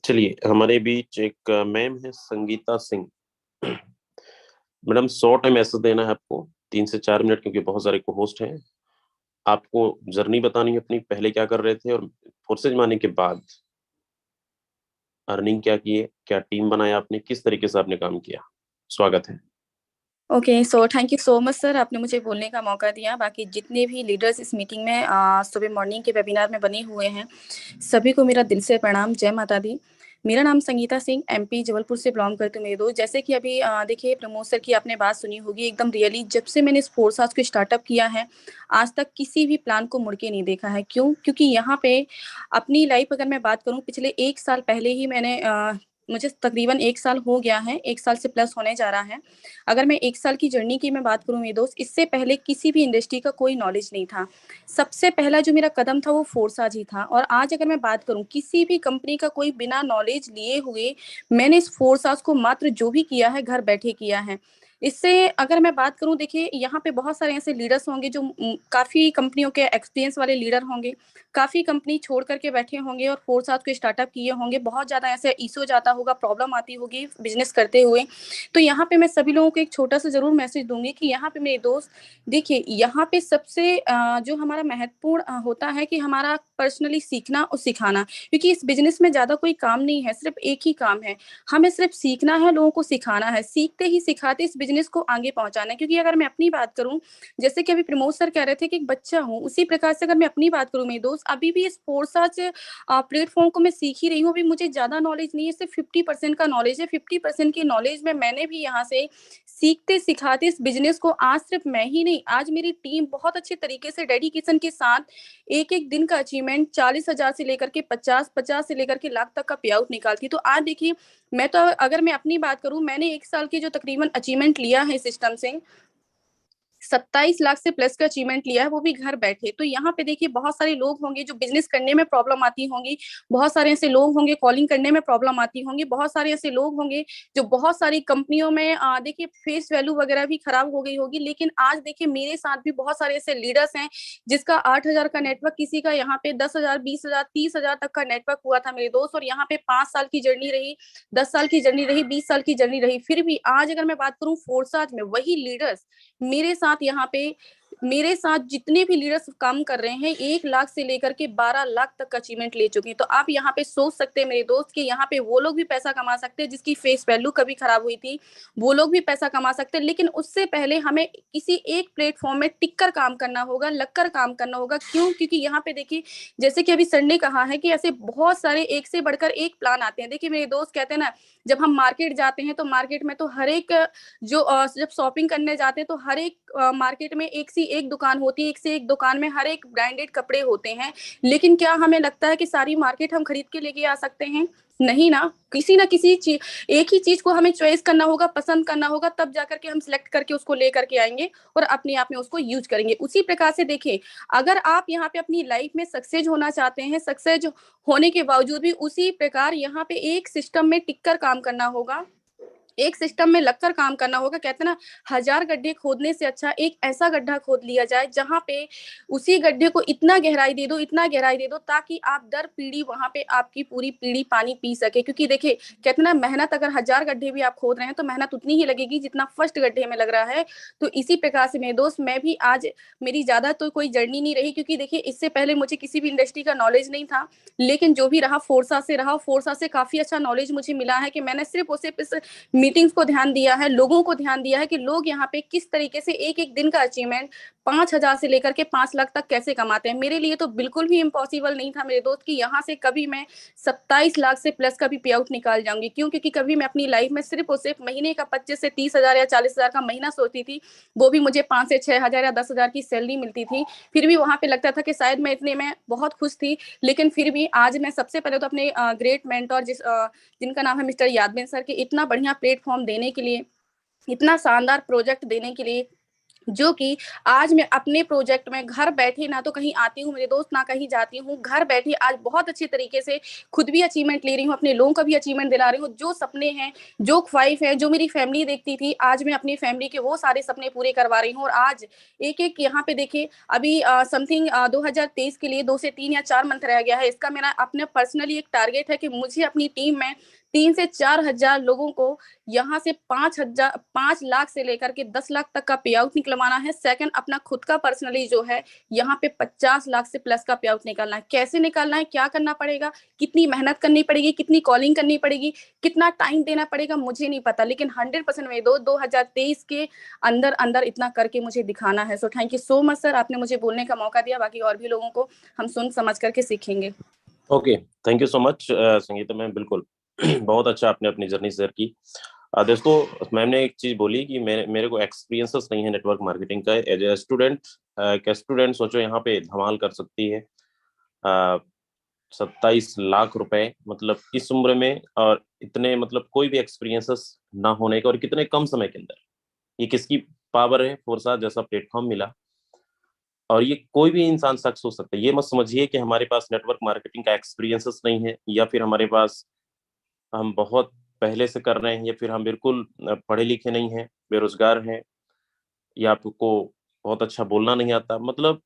चलिए, हमारे बीच एक मैम है, Sangeeta Singh. Madam, short time ऐसा देना है आपको, 3 से 4 मिनट, क्योंकि बहुत सारे को होस्ट हैं। आपको जर्नी बतानी है अपनी, पहले क्या कर रहे थे और फोर्सेज में आने के बाद अर्निंग क्या की है, क्या टीम बनाया आपने, किस तरीके से आपने काम किया। स्वागत है। Okay, so thank you so much sir, आपने मुझे बोलने का मौका दिया। बाकी जितने भी लीडर्स इस मीटिंग में सुबह मॉर्निंग के वेबिनार में बने हुए हैं, सभी को मेरा दिल से प्रणाम। जय माता दी। मेरा नाम संगीता सिंह, एमपी जबलपुर से बिलोंग करती हूँ मेरे दोस्त। जैसे कि अभी देखिए प्रमोद सर की आपने बात सुनी होगी, एकदम रियली जब से मैंने इस फोर्सास को स्टार्टअप किया है, आज तक किसी भी प्लान को मुड़ के नहीं देखा है। क्यों? क्योंकि यहाँ पे अपनी लाइफ अगर मैं बात करूँ, पिछले 1 साल पहले ही मैंने मुझे तकरीबन 1 साल हो गया है, 1 साल से प्लस होने जा रहा है। अगर मैं 1 साल की जर्नी की मैं बात करूँ मेरे दोस्त, इससे पहले किसी भी इंडस्ट्री का कोई नॉलेज नहीं था। सबसे पहला जो मेरा कदम था वो फोर्साज ही था। और आज अगर मैं बात करूँ, किसी भी कंपनी का कोई बिना नॉलेज लिए हुए मैंने इस फोर्साज को मात्र जो भी किया है घर बैठे किया है। इससे अगर मैं बात करूँ, देखिए यहाँ पे बहुत सारे ऐसे लीडर्स होंगे जो काफ़ी कंपनियों के एक्सपीरियंस वाले लीडर होंगे, काफ़ी कंपनी छोड़ करके बैठे होंगे और फोर्साज को स्टार्टअप किए होंगे। बहुत ज़्यादा ऐसे इशू जाता होगा, प्रॉब्लम आती होगी बिजनेस करते हुए। तो यहाँ पे मैं सभी लोगों को एक छोटा सा जरूर मैसेज दूंगी कि यहाँ पे मेरे दोस्त देखिए, यहाँ पे सबसे जो हमारा महत्वपूर्ण होता है कि हमारा पर्सनली सीखना और सिखाना। क्योंकि इस बिजनेस में ज्यादा कोई काम नहीं है, सिर्फ एक ही काम है, हमें सिर्फ सीखना है, लोगों को सिखाना है, सीखते ही सिखाते इस बिजनेस को आगे पहुंचाना है। क्योंकि अगर मैं अपनी बात करूं, जैसे कि अभी प्रमोद सर कह रहे थे कि एक बच्चा हूँ, उसी प्रकार से अगर मैं अपनी बात करूं मेरे दोस्त, अभी भी इस फोर्साज प्लेटफॉर्म को मैं सीख ही रही हूँ। अभी मुझे ज्यादा नॉलेज नहीं है, सिर्फ 50% का नॉलेज है। 50% की नॉलेज में मैंने भी यहाँ से सीखते सिखाते इस बिजनेस को, आज सिर्फ मैं ही नहीं, आज मेरी टीम बहुत अच्छे तरीके से डेडिकेशन के साथ एक एक दिन का अचीवमेंट 40,000 से लेकर के 50 से लेकर के लाख तक का पे आउट निकालती। तो आज देखिए, मैं तो अगर मैं अपनी बात करूं, मैंने 1 साल की जो तकरीबन अचीवमेंट लिया है सिस्टम से, 27 लाख से प्लस का अचीवमेंट लिया है, वो भी घर बैठे। तो यहाँ पे देखिए बहुत सारे लोग होंगे जो बिजनेस करने में प्रॉब्लम आती होंगी, बहुत सारे ऐसे लोग होंगे कॉलिंग करने में प्रॉब्लम आती होंगी, बहुत सारे ऐसे लोग होंगे जो बहुत सारी कंपनियों में देखिए फेस वैल्यू वगैरह भी खराब हो गई होगी। लेकिन आज देखिए मेरे साथ भी बहुत सारे ऐसे लीडर्स हैं जिसका 8,000 का नेटवर्क, किसी का यहाँ पे 10,000, 20,000, 30,000 तक का नेटवर्क हुआ था मेरे दोस्त। और यहाँ पे 5 साल की जर्नी रही, 10 साल की जर्नी रही, 20 साल की जर्नी रही, फिर भी आज अगर मैं बात करूं फोर्साज में, वही लीडर्स मेरे साथ यहाँ पे, मेरे साथ जितने भी लीडर्स काम कर रहे हैं, 1 लाख से लेकर के 12 लाख तक का अचीवमेंट ले चुके हैं। तो आप यहाँ पे सोच सकते हैं मेरे दोस्त कि यहाँ पे वो लोग भी पैसा कमा सकते हैं जिसकी फेस वैल्यू कभी खराब हुई थी, वो लोग भी पैसा कमा सकते हैं। लेकिन उससे पहले हमें किसी एक प्लेटफॉर्म में टिक कर काम करना होगा, लगकर काम करना होगा। क्यों? क्योंकि यहाँ पे देखिए, जैसे कि अभी सर ने कहा है कि ऐसे बहुत सारे एक से बढ़कर एक प्लान आते हैं। देखिए मेरे दोस्त कहते हैं ना, जब हम मार्केट जाते हैं तो मार्केट में तो हर एक जो जब शॉपिंग करने जाते हैं तो हर एक मार्केट में एक सी एक दुकान होती है, एक से एक दुकान में हर एक ब्रांडेड कपड़े होते हैं। लेकिन क्या हमें लगता है कि सारी मार्केट हम खरीद के लेके आ सकते हैं? नहीं ना, किसी ना किसी चीज, एक ही चीज को हमें चॉइस करना होगा, पसंद करना होगा, तब जाकर के हम सिलेक्ट करके उसको लेकर के आएंगे और अपने आप में उसको यूज करेंगे। उसी प्रकार से देखिए, अगर आप यहाँ पे अपनी लाइफ में सक्सेस होना चाहते हैं, सक्सेस होने के बावजूद भी उसी प्रकार यहाँ पे एक सिस्टम में टिक कर काम करना होगा, एक सिस्टम में लगकर काम करना होगा। कहते हैं ना, 1000 गड्ढे खोदने से अच्छा एक ऐसा गड्ढा खोद लिया जाए जहां पे उसी गड्ढे को इतना गहराई दे दो, इतना गहराई दे दो, ताकि आप दर पीढ़ी वहां पे आपकी पूरी पीढ़ी पानी पी सके। क्योंकि देखिए कहते हैं ना, मेहनत अगर 1000 गड्ढे भी आप खोद रहे हैं तो मेहनत उतनी ही लगेगी जितना फर्स्ट गड्ढे में लग रहा है। तो इसी प्रकार से मेरे दोस्त, मैं भी आज, मेरी ज्यादा तो कोई जर्नी नहीं रही, क्योंकि देखिए इससे पहले मुझे किसी भी इंडस्ट्री का नॉलेज नहीं था। लेकिन जो भी रहा फोर्सा से रहा, फोर्सा से काफी अच्छा नॉलेज मुझे मिला है कि मैंने सिर्फ और सिर्फ इस मीटिंग्स को ध्यान दिया है, लोगों को ध्यान दिया है कि लोग यहाँ पे किस तरीके से एक एक दिन का अचीवमेंट 5,000 से लेकर के 5 लाख तक कैसे कमाते हैं। मेरे लिए तो बिल्कुल भी इम्पॉसिबल नहीं था मेरे दोस्त कि यहाँ से कभी मैं 27 लाख से प्लस का भी पे आउट निकाल जाऊंगी। क्यों? क्योंकि कभी मैं अपनी लाइफ में सिर्फ और सिर्फ महीने का 25 से 30,000 या 40,000 का महीना सोचती थी, वो भी मुझे 5 से 6,000 या 10,000 की सैलरी मिलती थी। फिर भी वहां पे लगता था कि शायद मैं इतने में बहुत खुश थी। लेकिन फिर भी आज मैं सबसे पहले तो अपने ग्रेट मेंटोर जिनका नाम है मिस्टर यादवेन सर, के इतना बढ़िया प्लेटफॉर्म देने के लिए, इतना शानदार प्रोजेक्ट देने के लिए, जो कि आज मैं अपने प्रोजेक्ट में घर बैठे ना तो कहीं आती हूँ मेरे दोस्त, ना कहीं जाती हूँ, घर बैठे आज बहुत अच्छे तरीके से खुद भी अचीवमेंट ले रही हूँ, अपने लोगों का भी अचीवमेंट दिला रही हूँ। जो सपने हैं, जो ख्वाहिश है, जो मेरी फैमिली देखती थी, आज मैं अपनी फैमिली के वो सारे सपने पूरे करवा रही हूँ। और आज एक एक यहाँ पे देखिए, अभी समथिंग 2023 के लिए 2 से 3 या 4 मंथ रह गया है। इसका मेरा अपने पर्सनली एक टारगेट है कि मुझे अपनी टीम में 3 से 4 हजार लोगों को यहाँ से 5 लाख से लेकर के 10 लाख तक का पे आउट निकलवाना है। सेकंड, अपना खुद का पर्सनली जो है यहाँ पे 50 लाख से प्लस का पे आउट निकालना है। कैसे निकालना है, क्या करना पड़ेगा, कितनी मेहनत करनी पड़ेगी, कितनी कॉलिंग करनी पड़ेगी, कितना टाइम देना पड़ेगा, मुझे नहीं पता, लेकिन 100% में 2023 के अंदर अंदर इतना करके मुझे दिखाना है। सो thank you so much sir, आपने मुझे बोलने का मौका दिया। बाकी और भी लोगों को हम सुन समझ करके सीखेंगे। Okay, thank you so much Sangeeta ma'am, बिल्कुल बहुत अच्छा आपने अपनी जर्नी शेयर की। दोस्तों, मैम ने एक चीज बोली कि मेरे को एक्सपीरियंसेस नहीं है नेटवर्क मार्केटिंग का। एज ए स्टूडेंट, सोचो यहाँ पे धमाल कर सकती है। 27 लाख रुपए, मतलब इस उम्र में, और इतने मतलब कोई भी एक्सपीरियंसेस ना होने का, और कितने कम समय के अंदर। ये किसकी पावर है? फोरसाज जैसा प्लेटफॉर्म मिला, और ये कोई भी इंसान सक्सेस हो सकता है। ये मत समझिए कि हमारे पास नेटवर्क मार्केटिंग का एक्सपीरियंसेस नहीं है, या फिर हमारे पास हम बहुत पहले से कर रहे हैं, या फिर हम बिल्कुल पढ़े लिखे नहीं हैं, बेरोजगार हैं, या आपको बहुत अच्छा बोलना नहीं आता। मतलब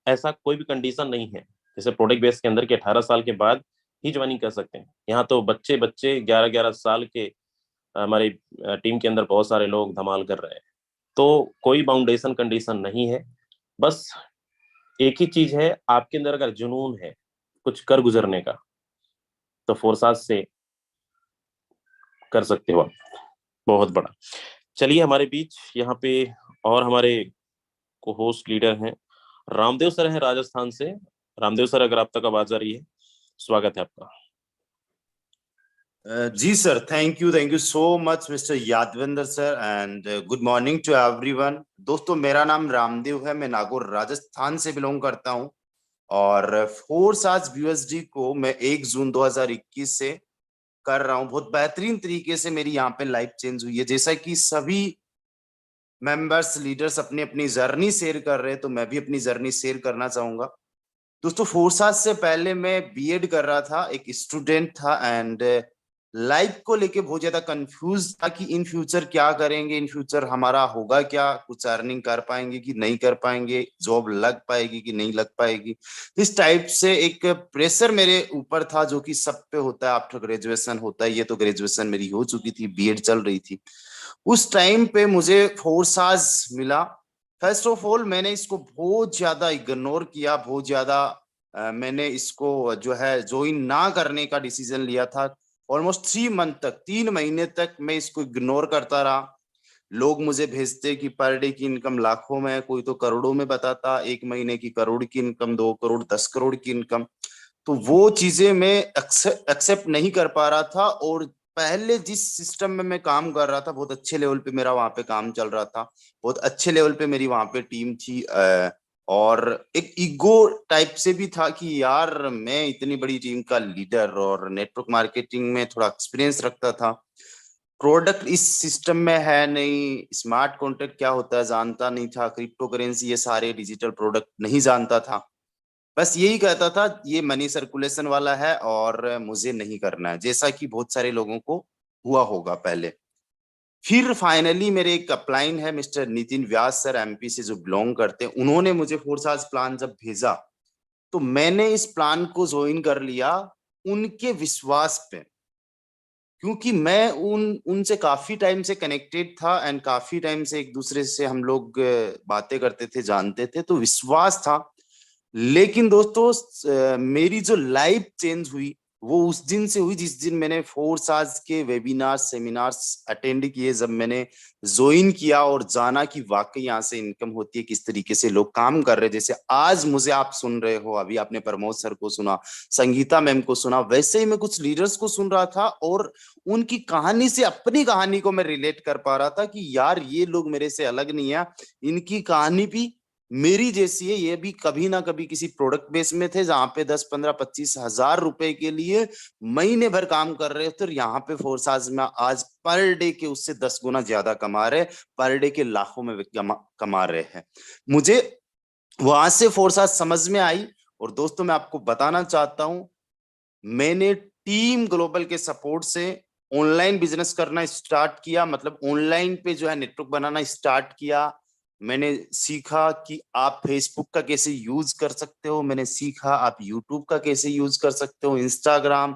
ऐसा कोई भी कंडीशन नहीं है। जैसे प्रोडक्ट बेस के अंदर के 18 साल के बाद ही ज्वाइनिंग कर सकते हैं। यहाँ तो बच्चे 11-11 साल के हमारी टीम के अंदर बहुत सारे लोग धमाल कर रहे हैं। तो कोई बाउंडेशन कंडीशन नहीं है। बस एक ही चीज है, आपके अंदर अगर जुनून है कुछ कर गुजरने का, तो फोरसाज से कर सकते हो आप बहुत बड़ा। चलिए, हमारे बीच यहाँ पे और हमारे को होस्ट लीडर हैं, रामदेव सर हैं राजस्थान से। रामदेव सर, अगर आप तक आवाज आ रही है, स्वागत है आपका। जी sir, thank you so much mister Yadavindra sir, and good morning to everyone. दोस्तों, मेरा नाम रामदेव है, मैं नागौर राजस्थान से बिलोंग करता हूं, और फोरसाज यूएसडी को मैं 1 जून 2021 से कर रहा हूं। बहुत बेहतरीन तरीके से मेरी यहाँ पे लाइफ चेंज हुई है। जैसा कि सभी मेंबर्स लीडर्स अपनी अपनी जर्नी शेयर कर रहे हैं, तो मैं भी अपनी जर्नी शेयर करना चाहूंगा। दोस्तों, फोरसाज से पहले मैं बीएड कर रहा था, एक स्टूडेंट था, एंड लाइफ को लेके बहुत ज्यादा कंफ्यूज था कि इन फ्यूचर क्या करेंगे, इन फ्यूचर हमारा होगा क्या, कुछ अर्निंग कर पाएंगे कि नहीं कर पाएंगे, जॉब लग पाएगी कि नहीं लग पाएगी। इस टाइप से एक प्रेशर मेरे ऊपर था, जो कि सब पे होता है आफ्टर ग्रेजुएशन होता है। ये तो ग्रेजुएशन मेरी हो चुकी थी, बीएड चल रही थी। उस टाइम पे मुझे फोरसाज मिला। फर्स्ट ऑफ ऑल मैंने इसको बहुत ज्यादा इग्नोर किया, बहुत ज्यादा मैंने इसको जो है ज्वाइन ना करने का डिसीजन लिया था। ऑलमोस्ट 3 मंथ तक, 3 महीने तक मैं इसको इग्नोर करता रहा। लोग मुझे भेजते कि पर डे की इनकम लाखों में, कोई तो करोड़ों में बताता, 1 महीने की करोड़ की इनकम, 2 करोड़, 10 करोड़ की इनकम। तो वो चीजें मैं एक्सेप्ट नहीं कर पा रहा था। और पहले जिस सिस्टम में मैं काम कर रहा था, बहुत अच्छे लेवल पे मेरा वहां पे काम चल रहा था, बहुत अच्छे लेवल पे मेरी वहां पे टीम थी, और एक ईगो टाइप से भी था कि यार मैं इतनी बड़ी टीम का लीडर और नेटवर्क मार्केटिंग में थोड़ा एक्सपीरियंस रखता था, प्रोडक्ट इस सिस्टम में है नहीं, स्मार्ट कॉन्ट्रैक्ट क्या होता है जानता नहीं था, क्रिप्टो करेंसी, ये सारे डिजिटल प्रोडक्ट नहीं जानता था। बस यही कहता था ये मनी सर्कुलेशन वाला है और मुझे नहीं करना है, जैसा कि बहुत सारे लोगों को हुआ होगा पहले। फिर फाइनली मेरे एक अपलाइन है मिस्टर नितिन व्यास सर, एमपी से जो बिलोंग करते हैं, उन्होंने मुझे फोरसाज प्लान जब भेजा, तो मैंने इस प्लान को ज्वाइन कर लिया उनके विश्वास पे, क्योंकि मैं उनसे काफी टाइम से कनेक्टेड था, एंड काफी टाइम से एक दूसरे से हम लोग बातें करते थे, जानते थे, तो विश्वास था। लेकिन दोस्तों, मेरी जो लाइफ चेंज हुई वो उस दिन से हुई जिस दिन मैंने फोरसाज के वेबिनार सेमिनार्स अटेंड किए, जब मैंने ज्वाइन किया और जाना कि वाकई यहाँ से इनकम होती है, किस तरीके से लोग काम कर रहे हैं। जैसे आज मुझे आप सुन रहे हो, अभी आपने प्रमोद सर को सुना, संगीता मैम को सुना, वैसे ही मैं कुछ लीडर्स को सुन रहा था और उनकी कहानी से अपनी कहानी को मैं रिलेट कर पा रहा था कि यार ये लोग मेरे से अलग नहीं है, इनकी कहानी भी मेरी जैसी है। ये भी कभी ना कभी किसी प्रोडक्ट बेस में थे, जहां पे 10, 15, 25 हजार रुपए के लिए महीने भर काम कर रहे थे, और यहाँ पे फोरसाज में आज पर डे के उससे 10 गुना ज्यादा कमा रहे, पर डे के लाखों में कमा रहे हैं। मुझे वहां से फोरसाज समझ में आई। और दोस्तों, मैं आपको बताना चाहता हूं, मैंने टीम ग्लोबल के सपोर्ट से ऑनलाइन बिजनेस करना स्टार्ट किया, मतलब ऑनलाइन पे जो है नेटवर्क बनाना स्टार्ट किया। मैंने सीखा कि आप फेसबुक का कैसे यूज कर सकते हो, मैंने सीखा आप यूट्यूब का कैसे यूज कर सकते हो, इंस्टाग्राम,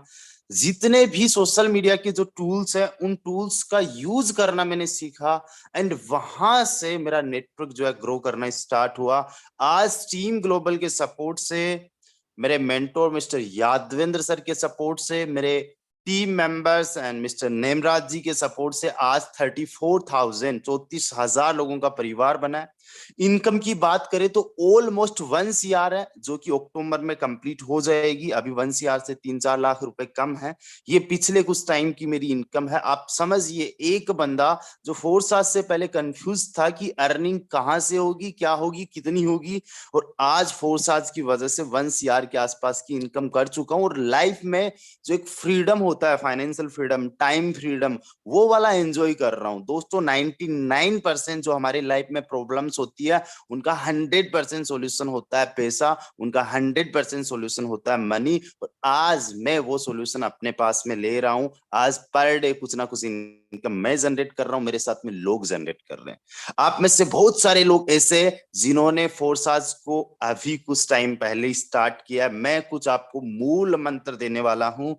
जितने भी सोशल मीडिया के जो टूल्स हैं उन टूल्स का यूज करना मैंने सीखा एंड वहां से मेरा नेटवर्क जो है ग्रो करना स्टार्ट हुआ। आज टीम ग्लोबल के सपोर्ट से, मेरे मेंटोर मिस्टर यादवेंद्र सर के सपोर्ट से, मेरे टीम मेंबर्स एंड मिस्टर नेमराज जी के सपोर्ट से आज 34,000 लोगों का परिवार बना है। इनकम की बात करें तो ऑलमोस्ट 1 CR है, जो कि अक्टूबर में कंप्लीट हो जाएगी। अभी 1 CR से 3-4 लाख रुपए कम है। ये पिछले कुछ टाइम की मेरी इनकम है। आप समझिए, एक बंदा जो 4 साल से पहले कंफ्यूज था कि अर्निंग कहां से होगी, क्या होगी, कितनी होगी, और आज 4 साल की वजह से 1 CR के आसपास की इनकम कर चुका हूं। और लाइफ में जो एक फ्रीडम होता है, फाइनेंशियल फ्रीडम, टाइम फ्रीडम, वो वाला एंजॉय कर रहा हूं। दोस्तों 99% जो हमारी लाइफ में प्रॉब्लम्स होती है उनका 100% सॉल्यूशन होता है पैसा, उनका 100% सॉल्यूशन होता है मनी। और आज मैं वो सॉल्यूशन अपने पास में ले रहा हूं। आज पर डे कुछ ना कुछ इनकम मैं जनरेट कर रहा हूं, मेरे साथ में लोग जनरेट कर रहे हैं। आप में से बहुत सारे लोग ऐसे जिन्होंने फोर्साज को अभी कुछ टाइम पहले स्टार्ट किया। मैं कुछ आपको मूल मंत्र देने वाला हूं।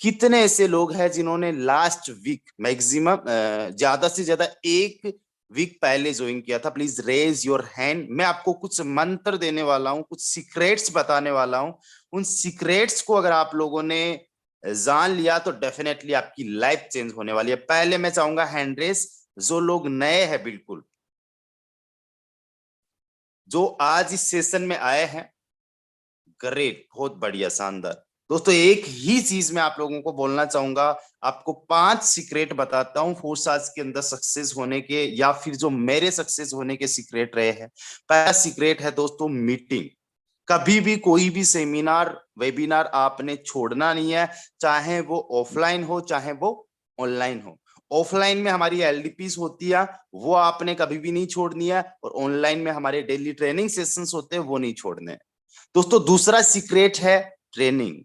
कितने ऐसे लोग हैं जिन्होंने लास्ट वीक मैक्सिमम ज्यादा से ज्यादा 1 वीक पहले ज्वाइन किया था? Please raise your hand. मैं आपको कुछ मंत्र देने वाला हूं, कुछ सीक्रेट्स बताने वाला हूं। उन सीक्रेट्स को अगर आप लोगों ने जान लिया तो डेफिनेटली आपकी लाइफ चेंज होने वाली है। पहले मैं चाहूंगा हैंड रेस, जो लोग नए हैं, बिल्कुल जो आज इस सेशन में आए हैं। ग्रेट, बहुत बढ़िया, शानदार। दोस्तों एक ही चीज मैं आप लोगों को बोलना चाहूंगा। आपको 5 सीक्रेट बताता हूं 4 साल के अंदर सक्सेस होने के, या फिर जो मेरे सक्सेस होने के सीक्रेट रहे हैं। पहला सीक्रेट है दोस्तों मीटिंग। कभी भी कोई भी सेमिनार, वेबिनार आपने छोड़ना नहीं है, चाहे वो ऑफलाइन हो चाहे वो ऑनलाइन हो। ऑफलाइन में हमारी LDPs होती है, वो आपने कभी भी नहीं छोड़नी है, और ऑनलाइन में हमारे डेली ट्रेनिंग सेशंस होते हैं, वो नहीं छोड़ने हैं। दोस्तों दूसरा सीक्रेट है ट्रेनिंग।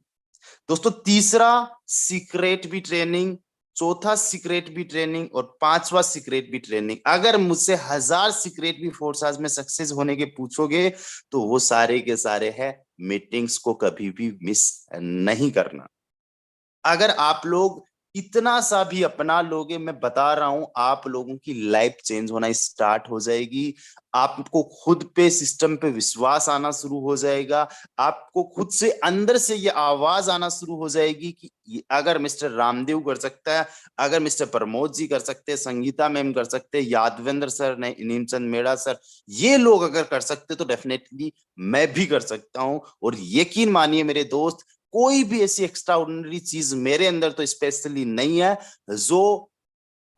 दोस्तों तीसरा सीक्रेट भी ट्रेनिंग, चौथा सीक्रेट भी ट्रेनिंग, और 5वां सीक्रेट भी ट्रेनिंग। अगर मुझसे 1000 सीक्रेट भी फोर्साज में सक्सेस होने के पूछोगे तो वो सारे के सारे हैं मीटिंग्स को कभी भी मिस नहीं करना। अगर आप लोग इतना सा भी अपना लोगे, मैं बता रहा हूं, आप लोगों की लाइफ चेंज होना स्टार्ट हो जाएगी। आपको खुद पे, सिस्टम पे विश्वास आना शुरू हो जाएगा। आपको खुद से अंदर से ये आवाज आना शुरू हो जाएगी कि अगर मिस्टर रामदेव कर सकता है, अगर मिस्टर प्रमोद जी कर सकते हैं, संगीता मैम कर सकते हैं, यादवेंद्र सर, नीमचंद मेड़ा सर, ये लोग अगर कर सकते तो डेफिनेटली मैं भी कर सकता हूं। और यकीन मानिए मेरे दोस्त, कोई भी ऐसी एक्स्ट्रा ऑर्डिनरी चीज मेरे अंदर तो स्पेशली नहीं है जो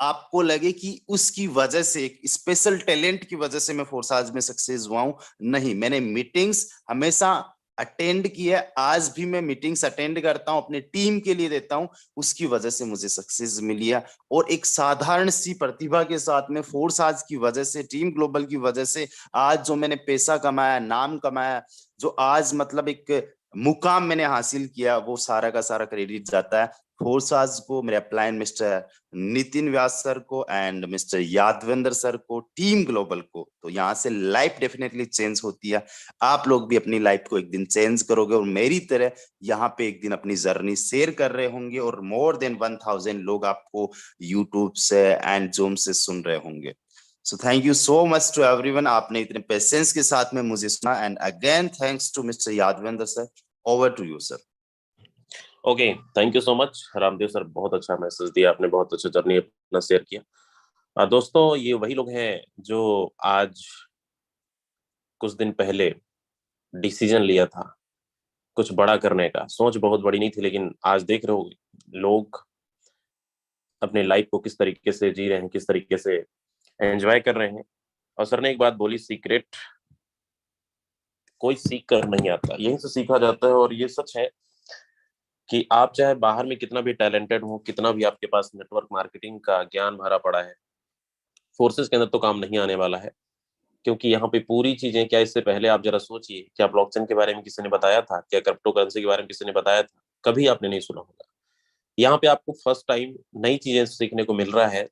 आपको लगे कि उसकी वजह से, एक स्पेशल टैलेंट की वजह से मैं फोर्साज में सक्सेस हुआ हूं। नहीं, मैंने मीटिंग्स हमेशा अटेंड की है। आज भी मैं मीटिंग्स अटेंड करता हूं, अपने टीम के लिए देता हूं, उसकी वजह से मुझे सक्सेस मिली है। और एक साधारण सी प्रतिभा के साथ में फोर्साज की वजह से, टीम ग्लोबल की वजह से आज जो मैंने पैसा कमाया, नाम कमाया, जो आज मतलब एक मुकाम मैंने हासिल किया, वो सारा का सारा क्रेडिट जाता है फोर्साज को, मेरे अपलाइन मिस्टर नितिन व्यास सर को एंड मिस्टर यादवेंद्र सर को, टीम ग्लोबल को। तो यहाँ से लाइफ डेफिनेटली चेंज होती है। आप लोग भी अपनी लाइफ को एक दिन चेंज करोगे, और मेरी तरह यहाँ पे एक दिन अपनी जर्नी शेयर कर रहे होंगे, और मोर देन 1000 लोग आपको यूट्यूब से एंड जूम से सुन रहे होंगे। So thank you so much to everyone, आपने इतने पेशेंस के साथ में मुझे सुना। And again thanks to mister Yadavindra sir. Over to you sir. Okay, thank you so much Ramdev sir, बहुत अच्छा मैसेज दिया आपने, बहुत अच्छा जर्नी अपना शेयर किया। दोस्तों ये वही लोग हैं जो आज कुछ दिन पहले डिसीजन लिया था कुछ बड़ा करने का। सोच बहुत बड़ी नहीं थी, लेकिन आज देख रहे हो लोग अपने लाइफ को किस तरीके से जी रहे हैं, किस तरीके से एंजॉय कर रहे हैं। और सर ने एक बात बोली, सीक्रेट कोई सीख कर नहीं आता, यहीं से सीखा जाता है। और ये सच है कि आप चाहे बाहर में कितना भी टैलेंटेड हो, कितना भी आपके पास नेटवर्क मार्केटिंग का ज्ञान भरा पड़ा है, फोर्सेस के अंदर तो काम नहीं आने वाला है। क्योंकि यहाँ पे पूरी चीजें क्या, इससे पहले आप जरा सोचिए, क्या ब्लॉकचेन के बारे में किसी ने बताया था? क्या क्रिप्टो करेंसी के बारे में किसी ने बताया था? कभी आपने नहीं सुना होगा। यहाँ पे आपको फर्स्ट टाइम नई चीजें सीखने को मिल रहा है,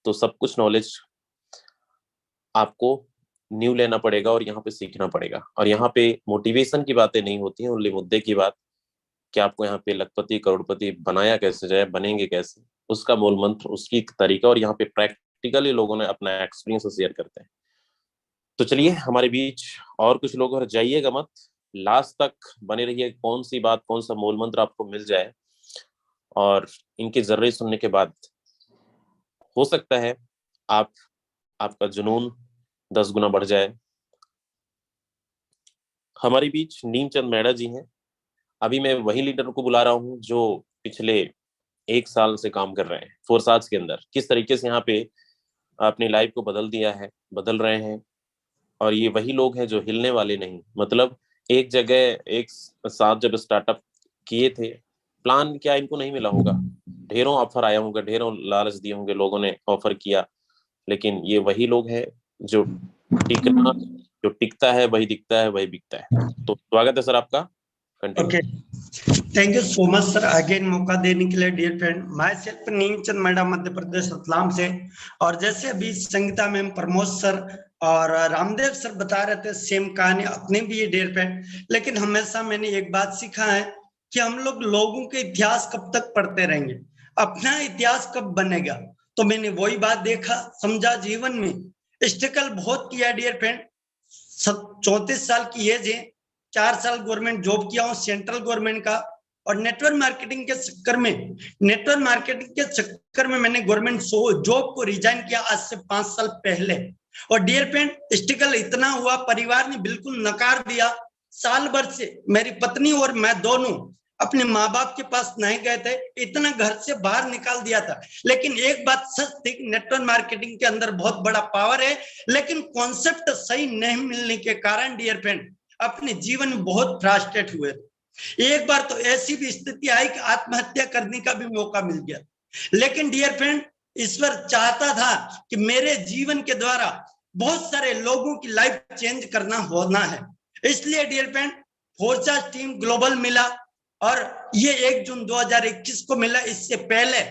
तो सब कुछ नॉलेज आपको न्यू लेना पड़ेगा और यहाँ पे सीखना पड़ेगा। और यहाँ पे मोटिवेशन की बातें नहीं होती हैं, ओनली मुद्दे की बात कि आपको यहाँ पे लखपति करोड़पति बनाया कैसे जाए, बनेंगे कैसे, उसका मूल मंत्र, उसकी तरीका, और यहाँ पे प्रैक्टिकली लोगों ने अपना एक्सपीरियंस शेयर करते हैं। तो चलिए हमारे बीच और कुछ लोग, और जाइएगा मत, लास्ट तक बने रहिए, कौन सी बात, कौन सा मूल मंत्र आपको मिल जाए, और इनके जर्रे सुनने के बाद हो सकता है आपका जुनून 10 गुना बढ़ जाए। हमारे बीच नीमचंद मैडा जी हैं। अभी मैं वही लीडर को बुला रहा हूं जो पिछले 1 साल से काम कर रहे हैं फोर्साज के अंदर, किस तरीके से यहाँ पे अपनी लाइफ को बदल रहे हैं। और ये वही लोग हैं जो हिलने वाले नहीं, मतलब एक जगह एक साथ जब स्टार्टअप किए थे, प्लान क्या इनको नहीं मिला होगा, ढेरों ऑफर आया होगा, ढेरों लालच दिए होंगे, लोगों ने ऑफर किया, लेकिन ये वही लोग हैं जो जो टिकता है, वही दिखता है, वही बिकता है। तो स्वागत है सर आपका, continue. Thank you so much sir, again मौका देने के लिए। Dear friend, myself Neemchand Maida, Madhya Pradesh Ratlam से। और जैसे अभी संगीता मैम, प्रमोद सर और रामदेव सर बता रहे थे, सेम कहानी अपने भी है डियर फ्रेंड। लेकिन हमेशा मैंने एक बात सीखा है कि हम लोगों के इतिहास कब तक पढ़ते रहेंगे, अपना इतिहास कब बनेगा। तो मैंने वही बात देखा, समझा, जीवन में स्ट्रगल बहुत किया डियर फ्रेंड। 34 साल की एज है, 4 साल गवर्नमेंट जॉब किया हूँ, सेंट्रल गवर्नमेंट का। और नेटवर्क मार्केटिंग के चक्कर में मैंने गवर्नमेंट जॉब को रिजाइन किया आज से 5 साल पहले। और डियर फ्रेंड, स्ट्रगल इतना हुआ, परिवार ने बिल्कुल नकार दिया। साल भर से मेरी पत्नी और मैं दोनों अपने माँ बाप के पास नहीं गए थे, इतना घर से बाहर निकाल दिया था। लेकिन एक बात सच थी, नेटवर्क मार्केटिंग के अंदर बहुत बड़ा पावर है, लेकिन कॉन्सेप्ट सही नहीं मिलने के कारण डियर फ्रेंड अपने जीवन में बहुत फ्रस्ट्रेट हुए। एक बार तो ऐसी भी स्थिति आई कि आत्महत्या करने का भी मौका मिल गया। लेकिन डियर फ्रेंड, ईश्वर चाहता था कि मेरे जीवन के द्वारा बहुत सारे लोगों की लाइफ चेंज करना होना है। इसलिए dear friend, Forsage team global मिला, और ये 1 जून 2021 को मिला। इससे पहले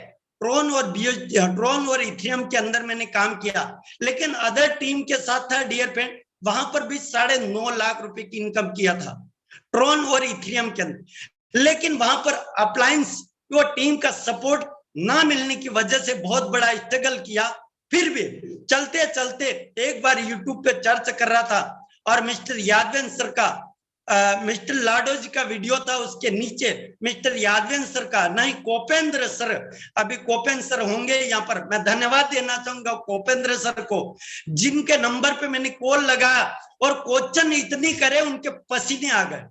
ट्रोन और इथेरियम के अंदर मैंने काम किया, लेकिन अदर टीम के साथ था डियर फ्रेंड, वहां पर भी 9.5 लाख रुपए की इनकम किया था ट्रोन और इथेरियम के अंदर। लेकिन वहां पर अप्लायंस वो टीम का सपोर्ट ना मिलने की वजह से बहुत बड़ा स्ट्रगल किया। फिर भी चलते चलते एक बार यूट्यूब पे चर्चा कर रहा था, और मिस्टर यादवेंद्र सर का मिस्टर लाडो जी का वीडियो था, उसके नीचे मिस्टर यादवेंद्र सर का, नहीं कोपेंद्र सर, अभी कोपेंद्र सर होंगे यहाँ पर, मैं धन्यवाद देना चाहूंगा कोपेंद्र सर को, जिनके नंबर पे मैंने कॉल लगाया और क्वेश्चन इतनी करे उनके पसीने आ गए,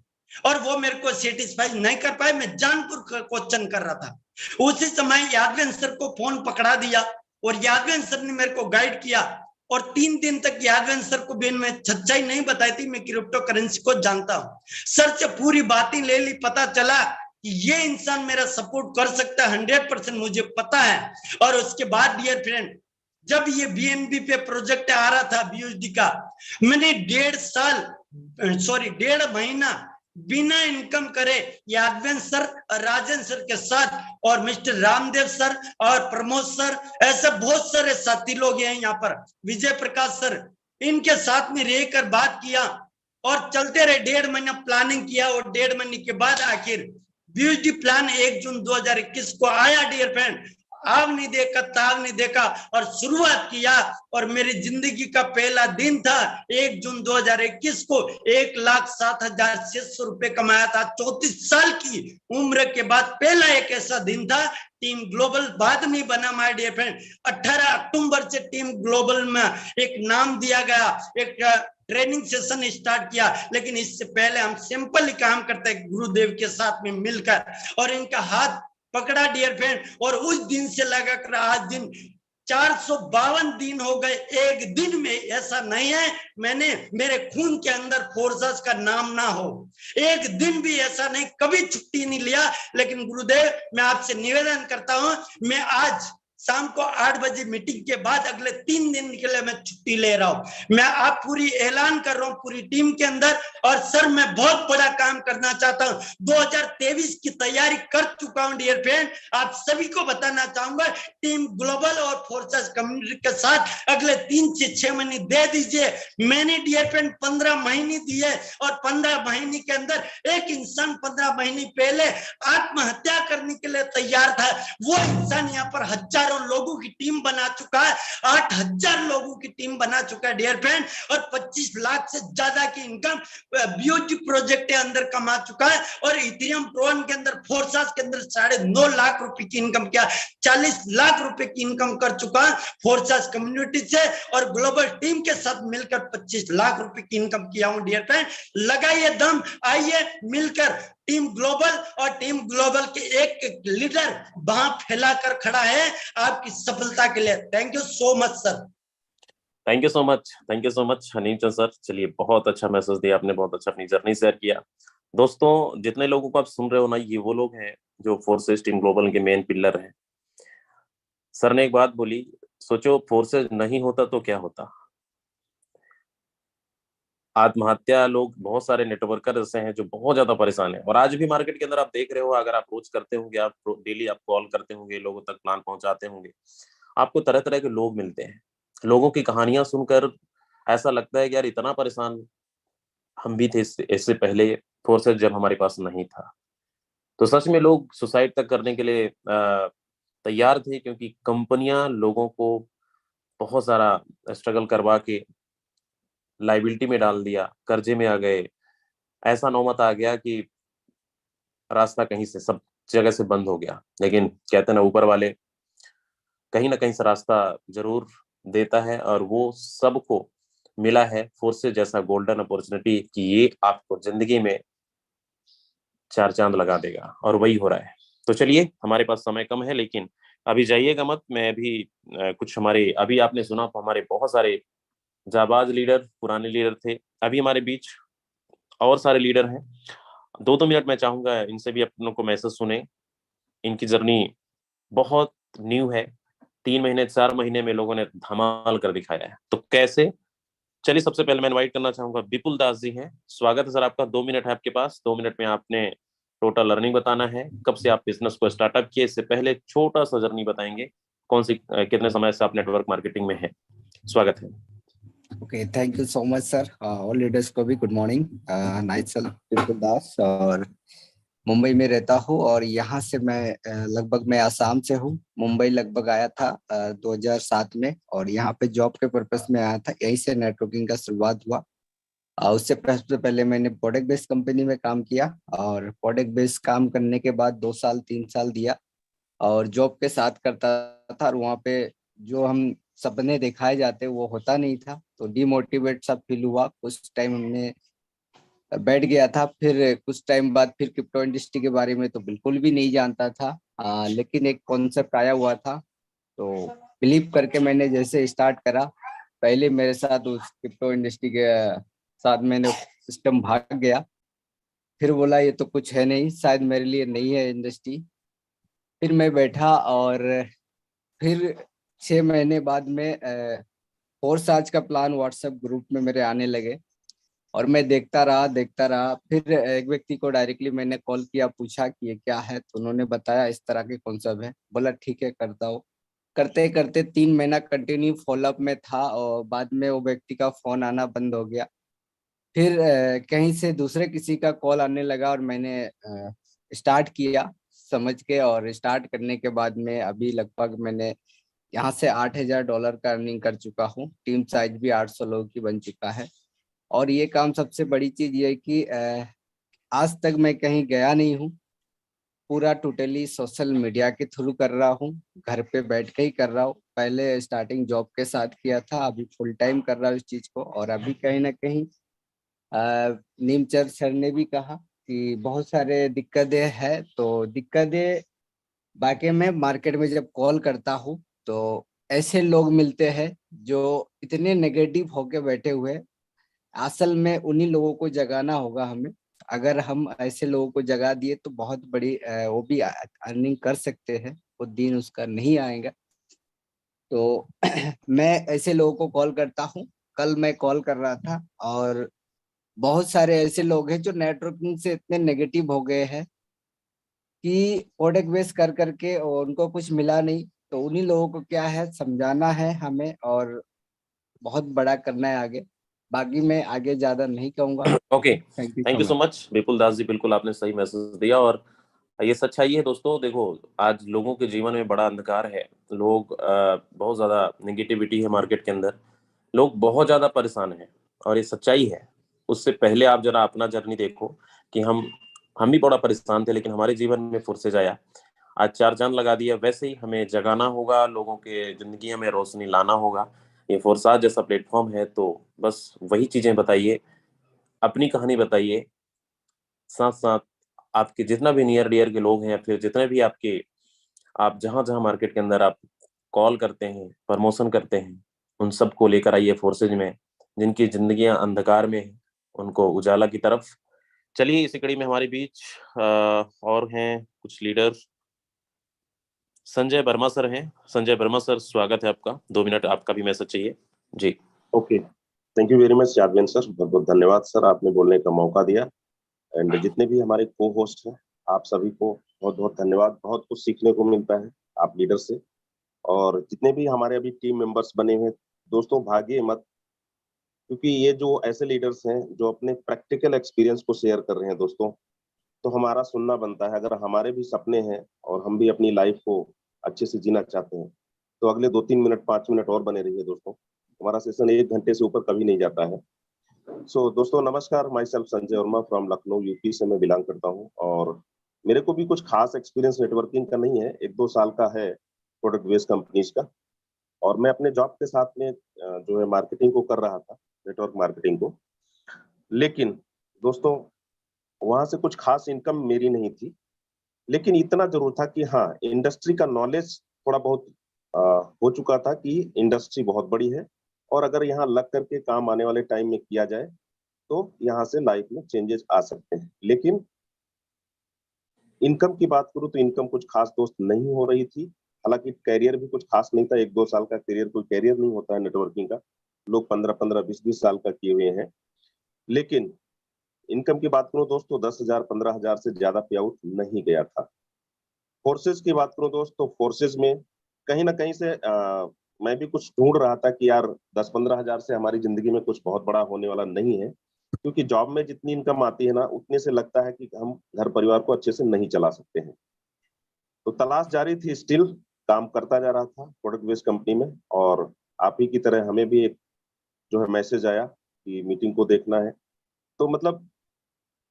और वो मेरे को सेटिस्फाई नहीं कर पाए। मैं जानपुर क्वेश्चन कर रहा था। उसी समय यादवेंद्र सर को फोन पकड़ा दिया, और यादवेंद्र सर ने मेरे को गाइड किया, और 3 दिन तक यादवेंद्र सर को भी मैं सच्चाई नहीं बताई थी, मैं क्रिप्टो करेंसी को जानता हूँ। सर से पूरी बातें ले ली, पता चला कि ये इंसान मेरा सपोर्ट कर सकता है, 100% मुझे पता है। और उसके बाद डियर फ्रेंड, जब ये बीएनबी पे प्रोजेक्ट आ रहा था बीयूएसडी का, मैंने 1.5 महीना बिना इनकम करे यादवेंद्र सर, राजन सर के साथ, और मिस्टर रामदेव सर और प्रमोद सर, ऐसे बहुत सारे साथी लोग हैं यहाँ पर, विजय प्रकाश सर, इनके साथ में रहकर बात किया और चलते रहे। 1.5 महीना प्लानिंग किया, और 1.5 महीने के बाद आखिर बीयूएसडी प्लान 1 जून 2021 को आया डियर फ्रेंड। आव नहीं देखा, ताव नहीं देखा, और शुरुआत किया। और मेरी जिंदगी का पहला दिन था 1 जून 2021 को, 1,07,600 रुपए कमाया था। 34 साल की उम्र के बाद पहला एक ऐसा दिन था। टीम ग्लोबल बाद में बना माय डियर फ्रेंड। 18 अक्टूबर से टीम ग्लोबल में एक नाम दिया गया, एक ट्रेनिंग सेशन स्टार्ट किया। लेकिन इससे पहले हम सिंपल काम करते गुरुदेव के साथ में मिलकर, और इनका हाथ पकड़ा डियर फ्रेंड। और उस दिन से लगाकर आज दिन 452 दिन हो गए। एक दिन में ऐसा नहीं है मैंने मेरे खून के अंदर फोर्सेस का नाम ना हो, एक दिन भी ऐसा नहीं, कभी छुट्टी नहीं लिया। लेकिन गुरुदेव, मैं आपसे निवेदन करता हूं, मैं आज शाम को 8 बजे मीटिंग के बाद अगले 3 दिन के लिए मैं छुट्टी ले रहा हूं। मैं आप पूरी ऐलान कर रहा हूं पूरी टीम के अंदर। और सर मैं बहुत बड़ा काम करना चाहता हूं, 2023 की तैयारी कर चुका हूं डियर फ्रेंड। आप सभी को बताना चाहूंगा, टीम ग्लोबल और फोर्सेस कम्युनिटी के साथ अगले 3 से 6 महीने दे दीजिए। मैंने डियर फ्रेंड 15 महीने दिए और 15 महीने के अंदर एक इंसान 15 महीने पहले आत्महत्या करने के लिए तैयार था, वो इंसान यहाँ पर हजारों लोगों की टीम बना चुका है, 8000 लोगों की टीम बना चुका है डियर फ्रेंड। और 25 लाख से ज्यादा की इनकम बीओटी प्रोजेक्ट के अंदर कमा चुका है। और इथेरियम प्रोन के अंदर फोर्सास के अंदर 9.5 लाख रुपए की इनकम किया, 40 लाख रुपए की इनकम कर चुका है फोर्सास कम्युनिटी से। और ग्लोबल टीम के साथ मिलकर 25 लाख रुपए की इनकम किया हूं डियर फ्रेंड। लगाइए दम, आइए मिलकर टीम ग्लोबल। और टीम ग्लोबल के एक लीडर बांह फैलाकर खड़ा है आपकी सफलता के लिए। Thank you so much sir. Thank you so much, thank you so much हनीम चंद सर। चलिए, बहुत अच्छा मैसेज दिया आपने, बहुत अच्छा अपनी जर्नी शेयर किया। दोस्तों, जितने लोगों को आप सुन रहे हो ना, ये वो लोग हैं जो फोर्सेस टीम ग्लोबल के मेन पिलर हैं। सर ने एक बात बोली, सोचो फोर्सेस नहीं होता तो क्या होता। आत्महत्या, लोग बहुत सारे नेटवर्कर ऐसे हैं जो बहुत ज्यादा परेशान हैं। और आज भी मार्केट के अंदर आप देख रहे हो, अगर आप रोज करते होंगे, आप डेली आप कॉल करते होंगे, लोगों तक प्लान पहुंचाते होंगे, आपको तरह तरह के लोग मिलते हैं। लोगों की कहानियां सुनकर ऐसा लगता है कि यार इतना परेशान हम भी थे इससे पहले, फोर्सेस जब हमारे पास नहीं था। तो सच में लोग सुसाइड तक करने के लिए तैयार थे, क्योंकि कंपनियां लोगों को बहुत सारा स्ट्रगल करवा के लाइबिलिटी में डाल दिया, कर्जे में आ गए। ऐसा नौबत आ गया कि रास्ता कहीं से, सब जगह से बंद हो गया। लेकिन कहते हैं ना, ऊपर वाले कहीं ना कहीं से रास्ता जरूर देता है, और वो सबको मिला है फोर्सेस जैसा गोल्डन अपॉर्चुनिटी कि ये आपको जिंदगी में 4 चांद लगा देगा, और वही हो रहा है। तो चलिए, हमारे पास समय कम है, लेकिन अभी जाइएगा मत। मैं अभी कुछ हमारे, अभी आपने सुना हमारे बहुत सारे जाबाज लीडर, पुराने लीडर थे, अभी हमारे बीच और सारे लीडर हैं। 2-2 मिनट मैं चाहूंगा इनसे भी अपनों को मैसेज सुने। इनकी जर्नी बहुत न्यू है, 3 महीने 4 महीने में लोगों ने धमाल कर दिखाया है। तो कैसे, चलिए सबसे पहले मैं इनवाइट करना चाहूंगा, विपुल दास जी हैं। स्वागत है सर आपका, 2 मिनट है आपके पास। 2 मिनट में आपने टोटल अर्निंग बताना है, कब से आप बिजनेस को स्टार्टअप किए, इससे पहले छोटा सा जर्नी बताएंगे, कौन सी कितने समय से आप नेटवर्क मार्केटिंग में हैं। स्वागत है। Okay, thank you so much sir. All leaders को भी गुड मॉर्निंग। नाइसल विपुल दास, और मुंबई में रहता हूँ। और यहाँ से मैं लगभग, मैं आसाम से हूँ। मुंबई लगभग आया था 2007 में, और यहाँ पे जॉब के पर्पस में आया था। यहीं से नेटवर्किंग का शुरुआत हुआ। उससे पहले मैंने प्रोडक्ट बेस्ड कंपनी में काम किया, और प्रोडक्ट बेस्ड काम करने के बाद 2 साल 3 साल दिया, और जॉब के साथ करता था। और वहाँ पे जो हम सपने दिखाए जाते वो होता नहीं था, तो डिमोटिवेट सा फील हुआ। कुछ टाइम हमने बैठ गया था। फिर कुछ टाइम बाद फिर क्रिप्टो इंडस्ट्री के बारे में तो बिल्कुल भी नहीं जानता था, लेकिन एक कॉन्सेप्ट आया हुआ था, तो बिलीव करके मैंने जैसे स्टार्ट करा। पहले मेरे साथ उस क्रिप्टो इंडस्ट्री के साथ मैंने सिस्टम भाग गया। फिर बोला ये तो कुछ है नहीं, शायद मेरे लिए नहीं है इंडस्ट्री। फिर मैं बैठा, और फिर 6 महीने बाद में फोर्स आज का प्लान व्हाट्सएप ग्रुप में मेरे आने लगे, और मैं देखता रहा। फिर एक व्यक्ति को डायरेक्टली मैंने कॉल किया, पूछा कि ये क्या है, तो उन्होंने बताया इस तरह के कॉन्सेप्ट है। बोला ठीक है, करता हूँ। करते करते 3 महीना कंटिन्यू फॉलोअप में था, और बाद में वो व्यक्ति का फोन आना बंद हो गया। फिर कहीं से दूसरे किसी का कॉल आने लगा, और मैंने स्टार्ट किया समझ के। और स्टार्ट करने के बाद में अभी लगभग मैंने यहाँ से $8,000 का अर्निंग कर चुका हूँ। टीम साइज भी 800 लोगों की बन चुका है। और ये काम, सबसे बड़ी चीज ये है कि आज तक मैं कहीं गया नहीं हूँ, पूरा टोटली सोशल मीडिया के थ्रू कर रहा हूँ, घर पे बैठ के ही कर रहा हूँ। पहले स्टार्टिंग जॉब के साथ किया था, अभी फुल टाइम कर रहा हूँ इस चीज को। और अभी कहीं ना कहीं नीमचंद सर ने भी कहा कि बहुत सारे दिक्कतें हैं, तो दिक्कतें बाकी में मार्केट में जब कॉल करता हूँ तो ऐसे लोग मिलते हैं जो इतने नेगेटिव होके बैठे हुए। असल में उन्हीं लोगों को जगाना होगा हमें। अगर हम ऐसे लोगों को जगा दिए तो बहुत बड़ी वो भी अर्निंग कर सकते हैं, वो दिन उसका नहीं आएगा। तो मैं ऐसे लोगों को कॉल करता हूँ। कल मैं कॉल कर रहा था और बहुत सारे ऐसे लोग हैं जो नेटवर्किंग से इतने नेगेटिव हो गए हैं कि प्रोडक्ट बेस कर करके और उनको कुछ मिला नहीं। तो उन्हीं लोगों को क्या है, समझाना है हमें और बहुत बड़ा करना है आगे। बाकी मैं आगे ज्यादा नहीं कहूंगा। Okay, thank you thank so you so much. Much Vipul Das ji, बिल्कुल आपने सही मैसेज दिया। और ये सच्चाई है दोस्तों। देखो, आज लोगों के जीवन में बड़ा अंधकार है। लोग बहुत ज़्यादा नेगेटिविटी है मार्केट के अंदर। लोग बहुत ज़्यादा परेशान हैं और ये सच्चाई है। उससे पहले आप जरा अपना जर्नी देखो कि हम भी बड़ा परेशान थे, लेकिन हमारे जीवन में फुर्सत आया, आज चार चांद लगा दिया। वैसे ही हमें जगाना होगा, लोगों के जिंदगी में रोशनी लाना होगा। ये फोरसाज जैसा प्लेटफॉर्म है, तो बस वही चीजें बताइए, अपनी कहानी बताइए, साथ साथ आपके जितना भी नियर डियर के लोग हैं या फिर जितने भी आपके, आप जहां जहां मार्केट के अंदर आप कॉल करते हैं, प्रमोशन करते हैं, उन सबको लेकर आइए फोर्सेज में। जिनकी जिंदगियां अंधकार में हैं, उनको उजाला की तरफ। चलिए, इसी कड़ी में हमारे बीच और हैं कुछ लीडर। संजय वर्मा सर हैं। संजय वर्मा सर, स्वागत है आपका। 2 मिनट आपका भी मैसेज चाहिए जी। Okay, thank you very much Yadavindra sir, बहुत बहुत धन्यवाद सर, आपने बोलने का मौका दिया। एंड जितने भी हमारे को होस्ट हैं, आप सभी को बहुत बहुत धन्यवाद। बहुत कुछ सीखने को मिलता है आप लीडर से। और जितने भी हमारे अभी टीम मेंबर्स बने हुए हैं, दोस्तों भागिए मत, क्योंकि ये जो ऐसे लीडर्स हैं जो अपने प्रैक्टिकल एक्सपीरियंस को शेयर कर रहे हैं दोस्तों, तो हमारा सुनना बनता है। अगर हमारे भी सपने हैं और हम भी अपनी लाइफ को अच्छे से जीना चाहते हैं, तो अगले 2-3 मिनट 5 मिनट और बने रहिए दोस्तों। हमारा सेशन 1 घंटे से ऊपर कभी नहीं जाता है। सो दोस्तों नमस्कार, my self Sanjay Verma from Lucknow UP से मैं बिलोंग करता हूँ। और मेरे को भी कुछ खास एक्सपीरियंस नेटवर्किंग का नहीं है, 1-2 साल का है प्रोडक्ट बेस्ड कंपनीज का। और मैं अपने जॉब के साथ में जो है मार्केटिंग को कर रहा था, नेटवर्क मार्केटिंग को। लेकिन दोस्तों वहां से कुछ खास इनकम मेरी नहीं थी, लेकिन इतना जरूर था कि हाँ, इंडस्ट्री का नॉलेज थोड़ा बहुत अ, हो चुका था कि इंडस्ट्री बहुत बड़ी है और अगर यहाँ लग करके काम आने वाले टाइम में किया जाए तो यहाँ से लाइफ में चेंजेस आ सकते हैं। लेकिन इनकम की बात करूँ तो इनकम कुछ खास दोस्त नहीं हो रही थी। हालांकि कैरियर भी कुछ खास नहीं था, 1-2 साल का कैरियर कोई कैरियर नहीं होता है नेटवर्किंग का। लोग 15-15, 20-20 साल का किए हुए हैं। लेकिन इनकम की बात करूँ दोस्तों, 10,000 15,000 से ज्यादा पे आउट नहीं गया था। फोर्सेज की बात करूँ दोस्तों, फोर्सेज में कहीं ना कहीं से मैं भी कुछ ढूंढ रहा था कि यार 10-15 हजार से हमारी जिंदगी में कुछ बहुत बड़ा होने वाला नहीं है, क्योंकि जॉब में जितनी इनकम आती है ना, उतने से लगता है कि हम घर परिवार को अच्छे से नहीं चला सकते हैं। तो तलाश जारी थी, स्टिल काम करता जा रहा था प्रोडक्ट बेस्ड कंपनी में। और आप ही की तरह हमें भी एक जो है मैसेज आया कि मीटिंग को देखना है। तो मतलब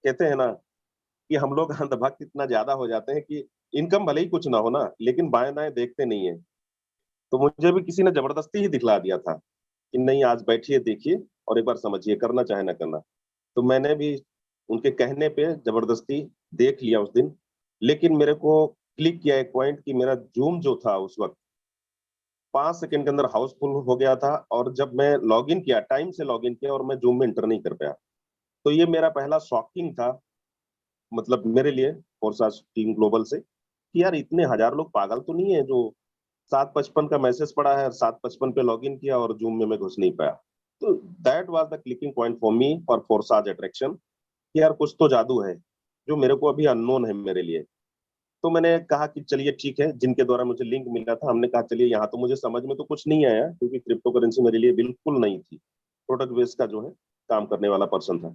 कहते हैं ना कि हम लोग अंधभक्त इतना ज्यादा हो जाते हैं कि इनकम भले ही कुछ ना हो ना, लेकिन बाएं दाएं देखते नहीं है। तो मुझे भी किसी ने जबरदस्ती ही दिखला दिया था कि नहीं, आज बैठिए देखिए और एक बार समझिए, करना चाहे ना करना। तो मैंने भी उनके कहने पे जबरदस्ती देख लिया उस दिन। लेकिन मेरे को क्लिक किया एक पॉइंट कि मेरा जूम जो था उस वक्त 5 सेकंड के अंदर हाउसफुल हो गया था। और जब मैं लॉग इन किया, टाइम से लॉग इन किया और मैं जूम में इंटर नहीं कर पाया। तो ये मेरा पहला शॉकिंग था, मतलब मेरे लिए, फोर्सास टीम ग्लोबल से, कि यार इतने हजार लोग पागल तो नहीं है जो 7:55 का मैसेज पड़ा है और 7:55 पे लॉग इन किया और जूम में मैं घुस नहीं पाया। तो that was the clicking point for me for forces attraction, कि यार कुछ तो जादू है जो मेरे को अभी अननोन है मेरे लिए। तो मैंने कहा कि चलिए ठीक है, जिनके द्वारा मुझे लिंक मिला था, हमने कहा चलिए, यहाँ तो मुझे समझ में तो कुछ नहीं आया क्योंकि क्रिप्टो करेंसी मेरे लिए बिल्कुल नहीं थी। प्रोडक्ट बेस का जो है काम करने वाला पर्सन था।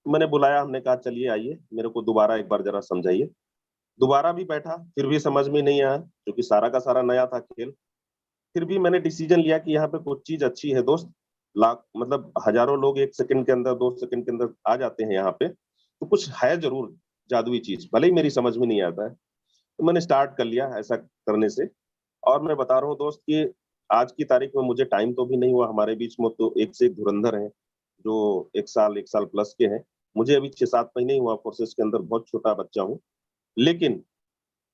तो मैंने बुलाया, हमने कहा चलिए आइए, मेरे को दोबारा एक बार जरा समझाइए। दोबारा भी बैठा, फिर भी समझ में नहीं आया क्योंकि सारा का सारा नया था खेल। फिर भी मैंने डिसीजन लिया कि यहाँ पे कुछ चीज अच्छी है दोस्त। लाख मतलब हजारों लोग 1 सेकंड के अंदर 2 सेकंड के अंदर आ जाते हैं यहाँ पे, तो कुछ है जरूर जादुई चीज, भले ही मेरी समझ में नहीं आता है। तो मैंने स्टार्ट कर लिया ऐसा करने से। और मैं बता रहा हूँ दोस्त कि आज की तारीख में मुझे टाइम तो भी नहीं हुआ, हमारे बीच में तो एक से एक धुरंधर है जो 1 साल प्लस के हैं। मुझे अभी 6-7 महीने ही हुआ फोर्सेस के अंदर, बहुत छोटा बच्चा हूँ। लेकिन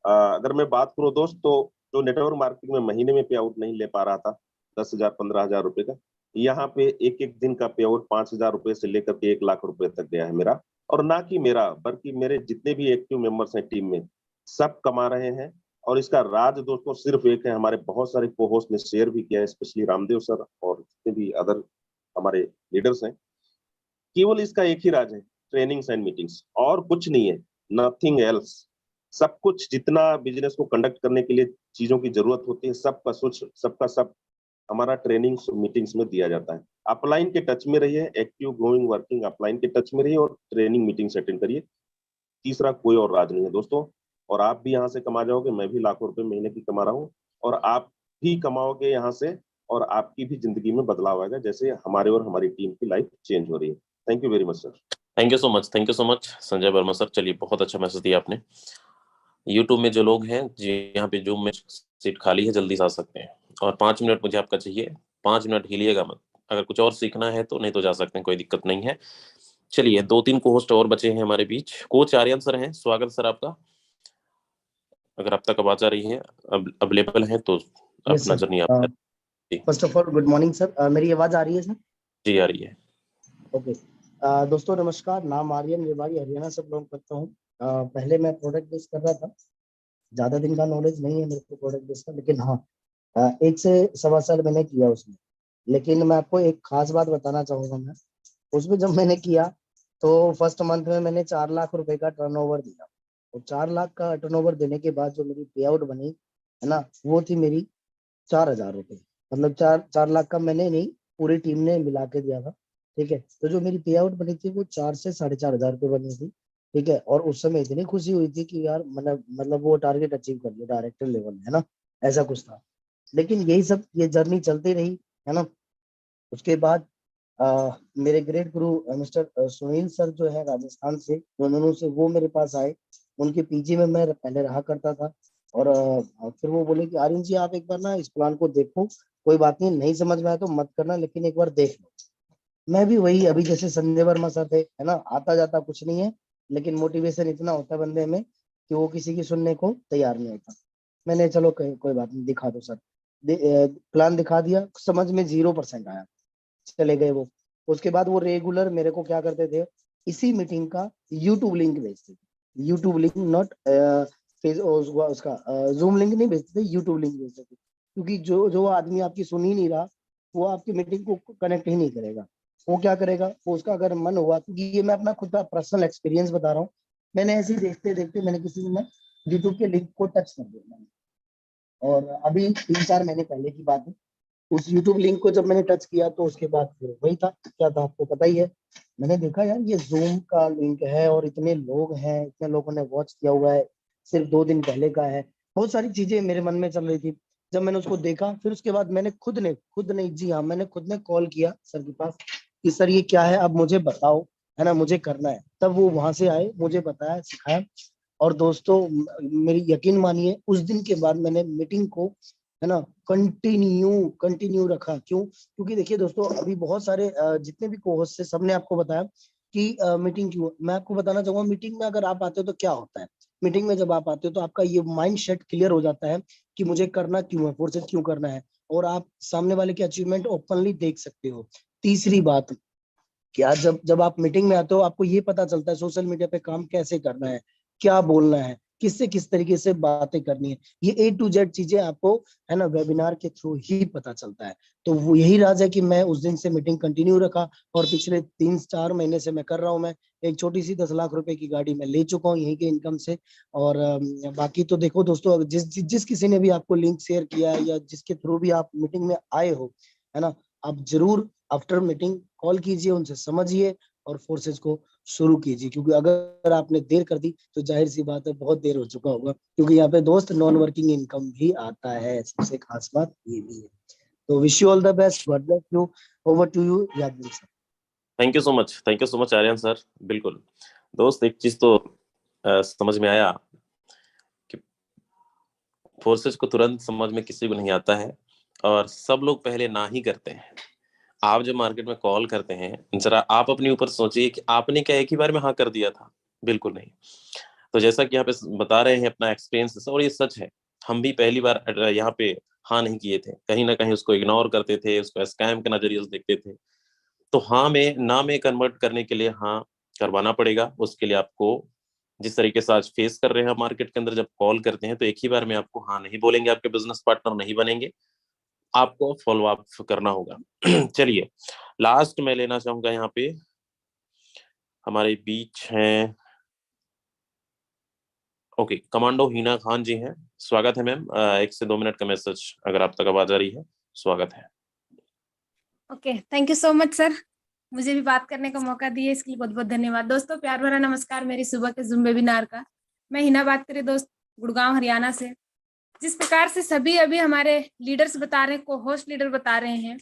अगर मैं बात करूँ दोस्त, तो जो नेटवर्क मार्केटिंग में महीने में पे आउट नहीं ले पा रहा था 10,000 15,000 रुपए का, यहाँ पे एक एक दिन का पे आउट 5,000 रुपए से लेकर के 1 लाख रुपए तक गया है मेरा। और ना कि मेरा, बल्कि मेरे जितने भी एक्टिव मेंबर्स हैं टीम में, सब कमा रहे हैं और इसका राज दोस्तों सिर्फ एक है, हमारे बहुत सारे को होस्ट ने शेयर भी किया है, स्पेशली रामदेव सर और जितने भी अदर हमारे लीडर्स हैं। केवल इसका एक ही राज है, ट्रेनिंग्स एंड मीटिंग्स, और कुछ नहीं है, नथिंग एल्स। सब कुछ जितना बिजनेस को कंडक्ट करने के लिए चीजों की जरूरत होती है, सबका सब हमारा ट्रेनिंग्स मीटिंग्स में दिया जाता है। अपलाइन के टच में रहिए, एक्टिव ग्रोइंग वर्किंग अपलाइन के टच में रहिए और ट्रेनिंग मीटिंग्स अटेंड करिए। तीसरा कोई और राज नहीं है दोस्तों। और आप भी यहाँ से कमा जाओगे, मैं भी लाखों रुपए महीने की कमा रहा हूँ, और आप भी कमाओगे यहाँ से, और आपकी भी जिंदगी में बदलाव आएगा, जैसे हमारे और हमारी टीम की लाइफ चेंज हो रही है। Thank you very much sir. Thank you so much, thank you so much Sanjay Verma sir. चलिए, बहुत अच्छा मैसेज दिया आपने। यूट्यूब में जो लोग हैं जी, यहाँ पे जूम में सीट खाली है, जल्दी से आ सकते हैं। और 5 मिनट मुझे आपका चाहिए, 5 मिनट हिलिएगा मत। अगर कुछ और सीखना है तो, नहीं तो जा सकते हैं, कोई दिक्कत नहीं है। चलिए, 2-3 को होस्ट और बचे हैं हमारे बीच। कोच आर्यन सर हैं, स्वागत सर आपका। अगर आप तक आवाज आ रही है, अब अवेलेबल है तो अपना जर्नी आप। First of all good morning sir, मेरी आवाज आ रही है सर? जी आ रही है। ओके दोस्तों नमस्कार, नाम आर्यन रेवाड़ी, हरियाणा से बिलोंग करता हूँ। पहले मैं प्रोडक्ट बेस कर रहा था, ज्यादा दिन का नॉलेज नहीं है मेरे को प्रोडक्ट बेस का, लेकिन हाँ 1 से 1.25 साल मैंने किया उसमें। लेकिन मैं आपको एक खास बात बताना चाहूंगा। मैं उसमें जब मैंने किया तो फर्स्ट मंथ में मैंने 4 लाख रुपए का टर्नओवर दिया, और 4 लाख का टर्नओवर देने के बाद जो मेरी पे आउट बनी है ना, वो थी मेरी 4,000 रुपये। मतलब 4 लाख का मैंने नहीं, पूरी टीम ने मिला के दिया था। ठीक है, तो जो मेरी पे आउट बनी थी वो 4 से 4,500 रुपये बनी थी। ठीक है, और उस समय इतनी खुशी हुई थी कि यार मतलब वो टारगेट अचीव कर लिया डायरेक्टर लेवल में, है ना, ऐसा कुछ था। लेकिन यही सब ये जर्नी चलती रही, है ना। उसके बाद मेरे ग्रेट गुरु मिस्टर सुनील सर जो है राजस्थान से, दोनों से वो मेरे पास आए। उनके पीजी में मैं पहले रहा करता था, और फिर वो बोले कि आर्यन जी आप एक बार ना इस प्लान को देखो, कोई बात नहीं समझ में आया तो मत करना, लेकिन एक बार देख लो। मैं भी वही, अभी जैसे संजय वर्मा सर थे, है ना, आता जाता कुछ नहीं है, लेकिन मोटिवेशन इतना होता है बंदे में कि वो किसी की सुनने को तैयार नहीं होता। मैंने चलो कोई बात नहीं, दिखा दो सर। प्लान दिखा दिया, समझ में 0% आया, चले गए वो। उसके बाद वो रेगुलर मेरे को क्या करते थे, इसी मीटिंग का यूट्यूब लिंक भेजते थे। यूट्यूब लिंक, नॉट उसका जूम लिंक नहीं भेजते थे, यूट्यूब लिंक भेजते थे। क्योंकि जो आदमी आपकी सुन ही नहीं रहा, वो आपकी मीटिंग को कनेक्ट ही नहीं करेगा। वो क्या करेगा, वो उसका अगर मन हुआ, क्योंकि ये मैं अपना खुद का पर्सनल एक्सपीरियंस बता रहा हूँ। मैंने ऐसे ही देखते देखते मैंने किसी दिन यूट्यूब के लिंक को टच कर दिया, और अभी 3-4 महीने पहले की बात है। उस YouTube लिंक को जब मैंने टच किया तो उसके बाद फिर वही था, क्या था आपको पता ही है। मैंने देखा यार ये Zoom का लिंक है और इतने लोग हैं, इतने लोगों ने वॉच किया हुआ है, सिर्फ 2 दिन पहले का है। बहुत सारी चीजें मेरे मन में चल रही थी। जब मैंने उसको देखा, फिर उसके बाद मैंने खुद नहीं, जी हाँ, मैंने खुद ने कॉल किया सर के पास कि सर ये क्या है, अब मुझे बताओ, है ना, मुझे करना है। तब वो वहां से आए, मुझे बताया, सिखाया। और दोस्तों मेरी यकीन मानिए, उस दिन के बाद मैंने मीटिंग को, है ना, कंटिन्यू रखा। क्यों? क्योंकि देखिए दोस्तों, अभी बहुत सारे जितने भी कोहोस्ट से सबने आपको बताया कि मीटिंग क्यों। मैं आपको बताना चाहूंगा, मीटिंग में अगर आप आते हो तो क्या होता है। मीटिंग में जब आप आते हो तो आपका ये माइंड सेट क्लियर हो जाता है कि मुझे करना क्यों है, फोर्सेस क्यों करना है, और आप सामने वाले के अचीवमेंट ओपनली देख सकते हो। तीसरी बात, क्या जब जब आप मीटिंग में आते हो, आपको ये पता चलता है सोशल मीडिया पे काम कैसे करना है, क्या बोलना है, किससे किस तरीके से बातें करनी है। ये A to Z चीजें आपको, है ना, वेबिनार के थ्रू ही पता चलता है। तो वो यही राज है कि मैं उस दिन से मीटिंग कंटिन्यू रखा, और पिछले 3-4 महीने से मैं कर रहा हूँ। मैं एक छोटी सी 10 लाख रुपए की गाड़ी मैं ले चुका हूँ यहीं के इनकम से। और बाकी तो देखो दोस्तों, जिस किसी ने भी आपको लिंक शेयर किया है, या जिसके थ्रू भी आप मीटिंग में आए हो, है ना, आप जरूर आफ्टर मीटिंग कॉल कीजिए, उनसे समझिए और फोर्सेस को शुरू कीजिए। क्योंकि अगर आपने देर कर दी तो जाहिर सी बात है बहुत देर हो चुका होगा, क्योंकि यहाँ पे दोस्त नॉन वर्किंग इनकम भी आता है, सबसे खास बात ये भी है। तो wish you all the best, God bless you, over to you Yadav sir. Thank you so much Aryan sir. बिल्कुल दोस्त, एक चीज तो समझ में आया कि फोर्सेस को तुरंत समझ में किसी को नहीं आता है, और सब लोग पहले ना ही करते हैं। आप जो मार्केट में कॉल करते हैं, जरा आप अपने ऊपर सोचिए कि आपने क्या एक ही बार में हाँ कर दिया था? बिल्कुल नहीं। तो जैसा कि यहाँ पे बता रहे हैं अपना एक्सपीरियंस, और ये सच है, हम भी पहली बार यहाँ पे हाँ नहीं किए थे, कहीं ना कहीं उसको इग्नोर करते थे, उसको स्कैम के नजरिए से देखते थे। तो हाँ में ना में कन्वर्ट करने के लिए हाँ करवाना पड़ेगा। उसके लिए आपको जिस तरीके से आज फेस कर रहे हैं मार्केट के अंदर, जब कॉल करते हैं तो एक ही बार में आपको हाँ नहीं बोलेंगे, आपके बिजनेस पार्टनर नहीं बनेंगे, आपको फॉलो अप करना होगा। चलिए लास्ट में लेना चाहूंगा, यहाँ पे हमारे बीच हैं ओके कमांडो हिना खान जी हैं, स्वागत है मैम। 1 से 2 मिनट का मैसेज अगर आप तक आवाज आ रही है, स्वागत है। Okay, thank you so much sir, मुझे भी बात करने का मौका दिए इसके लिए बहुत बहुत धन्यवाद। दोस्तों प्यार भरा नमस्कार मेरी सुबह के जूम वेबिनार का। मैं हिना बात करी दोस्त, गुड़गांव हरियाणा से। जिस प्रकार से सभी अभी हमारे लीडर्स बता रहे हैं, को होस्ट लीडर बता रहे हैं,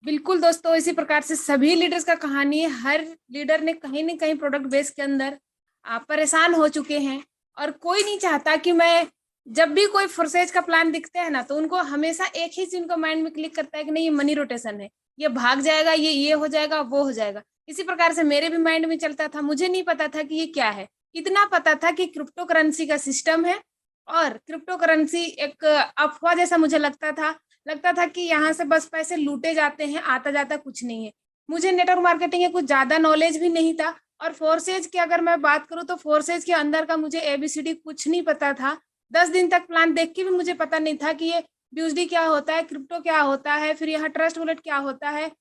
बिल्कुल दोस्तों इसी प्रकार से सभी लीडर्स का कहानी है। हर लीडर ने कहीं ना कहीं प्रोडक्ट बेस के अंदर परेशान हो चुके हैं, और कोई नहीं चाहता कि मैं जब भी कोई फोर्सेज का प्लान दिखता है ना, तो उनको हमेशा एक ही चीज उनको माइंड में क्लिक करता है कि नहीं ये मनी रोटेशन है, ये भाग जाएगा, ये हो जाएगा, वो हो जाएगा। इसी प्रकार से मेरे भी माइंड में चलता था। मुझे नहीं पता था कि ये क्या है, इतना पता था कि क्रिप्टो करेंसी का सिस्टम है, और क्रिप्टो करेंसी एक अफवाह जैसा मुझे लगता था कि यहाँ से बस पैसे लूटे जाते हैं, आता जाता कुछ नहीं है। मुझे नेटवर्क मार्केटिंग में कुछ ज्यादा नॉलेज भी नहीं था, और फोर्सेज की अगर मैं बात करूँ तो फोर्सेज के अंदर का मुझे ABCD कुछ नहीं पता था। 10 दिन तक प्लान देख के भी मुझे पता नहीं था कि ये BUSD क्या होता है, क्रिप्टो क्या होता है, फिर यहाँ ट्रस्ट वॉलेट क्या होता है,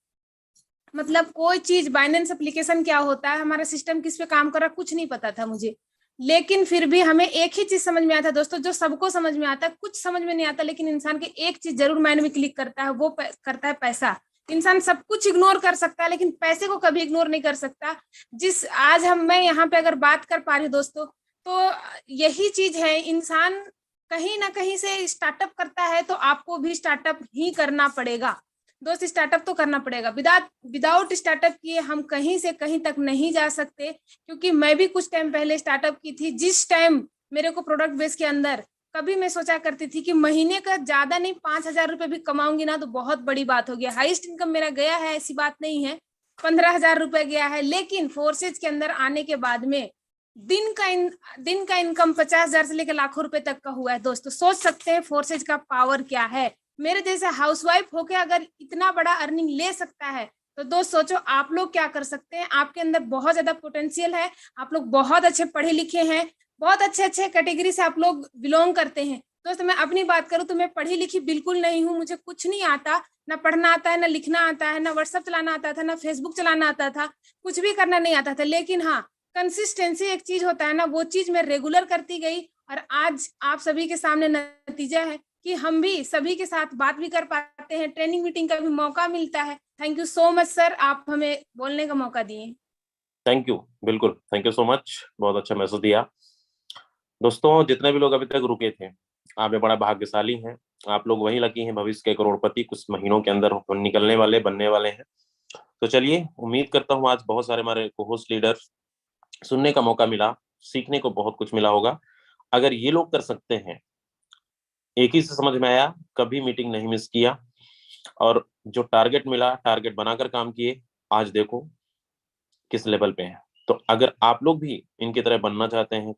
मतलब कोई चीज बाइनेंस एप्लीकेशन क्या होता है, हमारा सिस्टम किस पे काम कर रहा है, कुछ नहीं पता था मुझे। लेकिन फिर भी हमें एक ही चीज समझ में आता है दोस्तों, जो सबको समझ में आता है, कुछ समझ में नहीं आता, लेकिन इंसान के एक चीज जरूर माइंड में क्लिक करता है, वो करता है पैसा। इंसान सब कुछ इग्नोर कर सकता है, लेकिन पैसे को कभी इग्नोर नहीं कर सकता। जिस आज मैं यहाँ पे अगर बात कर पा रही हूँ दोस्तों, तो यही चीज है, इंसान कहीं ना कहीं से स्टार्टअप करता है, तो आपको भी स्टार्टअप ही करना पड़ेगा दोस्त, स्टार्टअप तो करना पड़ेगा। विदाउट स्टार्टअप किए हम कहीं से कहीं तक नहीं जा सकते, क्योंकि मैं भी कुछ टाइम पहले स्टार्टअप की थी। जिस टाइम मेरे को प्रोडक्ट बेस के अंदर कभी मैं सोचा करती थी कि महीने का ज्यादा नहीं 5,000 रुपए भी कमाऊंगी ना तो बहुत बड़ी बात हो गया। हाईएस्ट इनकम मेरा गया है, ऐसी बात नहीं है, 15,000 रुपए गया है। लेकिन फोर्सेज के अंदर आने के बाद में दिन का इनकम 50,000 से लेकर लाखों रुपए तक का हुआ है दोस्तों। सोच सकते हैं फोर्सेज का पावर क्या है। मेरे जैसे हाउसवाइफ होके अगर इतना बड़ा अर्निंग ले सकता है, तो दोस्त सोचो आप लोग क्या कर सकते हैं। आपके अंदर बहुत ज्यादा पोटेंशियल है, आप लोग बहुत अच्छे पढ़े लिखे हैं, बहुत अच्छे कैटेगरी से आप लोग बिलोंग करते हैं। दोस्त मैं अपनी बात करूं तो मैं पढ़ी लिखी बिल्कुल नहीं हूं, मुझे कुछ नहीं आता, ना पढ़ना आता है, ना लिखना आता है, ना व्हाट्सएप चलाना आता था, ना फेसबुक चलाना आता था, कुछ भी करना नहीं आता था। लेकिन हाँ, कंसिस्टेंसी एक चीज होता है ना, वो चीज मैं रेगुलर करती गई, और आज आप सभी के सामने नतीजा है कि हम भी सभी के साथ बात भी कर पाते हैं, ट्रेनिंग मीटिंग का भी मौका मिलता है। Thank you so much sir, आप हमें बोलने का मौका दिए। थैंक यू, बिल्कुल थैंक यू सो मच, बहुत अच्छा मैसेज दिया। दोस्तों जितने भी लोग अभी तक रुके थे, आप बड़ा भाग्यशाली हैं, आप लोग वही लकी हैं भविष्य के करोड़पति, कुछ महीनों के अंदर निकलने वाले, बनने वाले हैं। तो चलिए, उम्मीद करता हूँ आज बहुत सारे हमारे को होस्ट लीडर सुनने का मौका मिला, सीखने को बहुत कुछ मिला होगा। अगर ये लोग कर सकते हैं, एक ही से समझ में आया, कभी मीटिंग नहीं मिस किया, और जो टारगेट मिला टारगेट बनाकर काम किए, आज देखो किस लेवल पे हैं। तो अगर आप लोग भी इनकी तरह बनना चाहते हैं,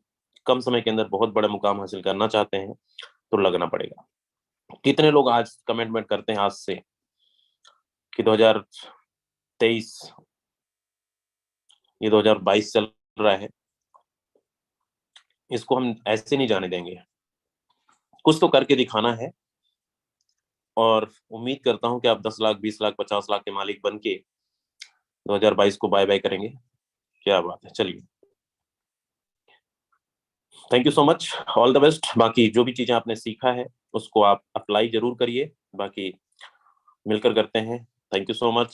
कम समय के अंदर बहुत बड़ा मुकाम हासिल करना चाहते हैं, तो लगना पड़ेगा। कितने लोग आज कमिटमेंट करते हैं आज से कि 2023 ये 2022 चल रहा है, इसको हम ऐसे नहीं जाने देंगे, कुछ तो करके दिखाना है। और उम्मीद करता हूं कि आप 10 लाख 20 लाख 50 लाख के मालिक बन के 2022 को बाय बाय करेंगे। क्या बात है, चलिए thank you so much, all the best. बाकी जो भी चीजें आपने सीखा है उसको आप अप्लाई जरूर करिए, बाकी मिलकर करते हैं। Thank you so much.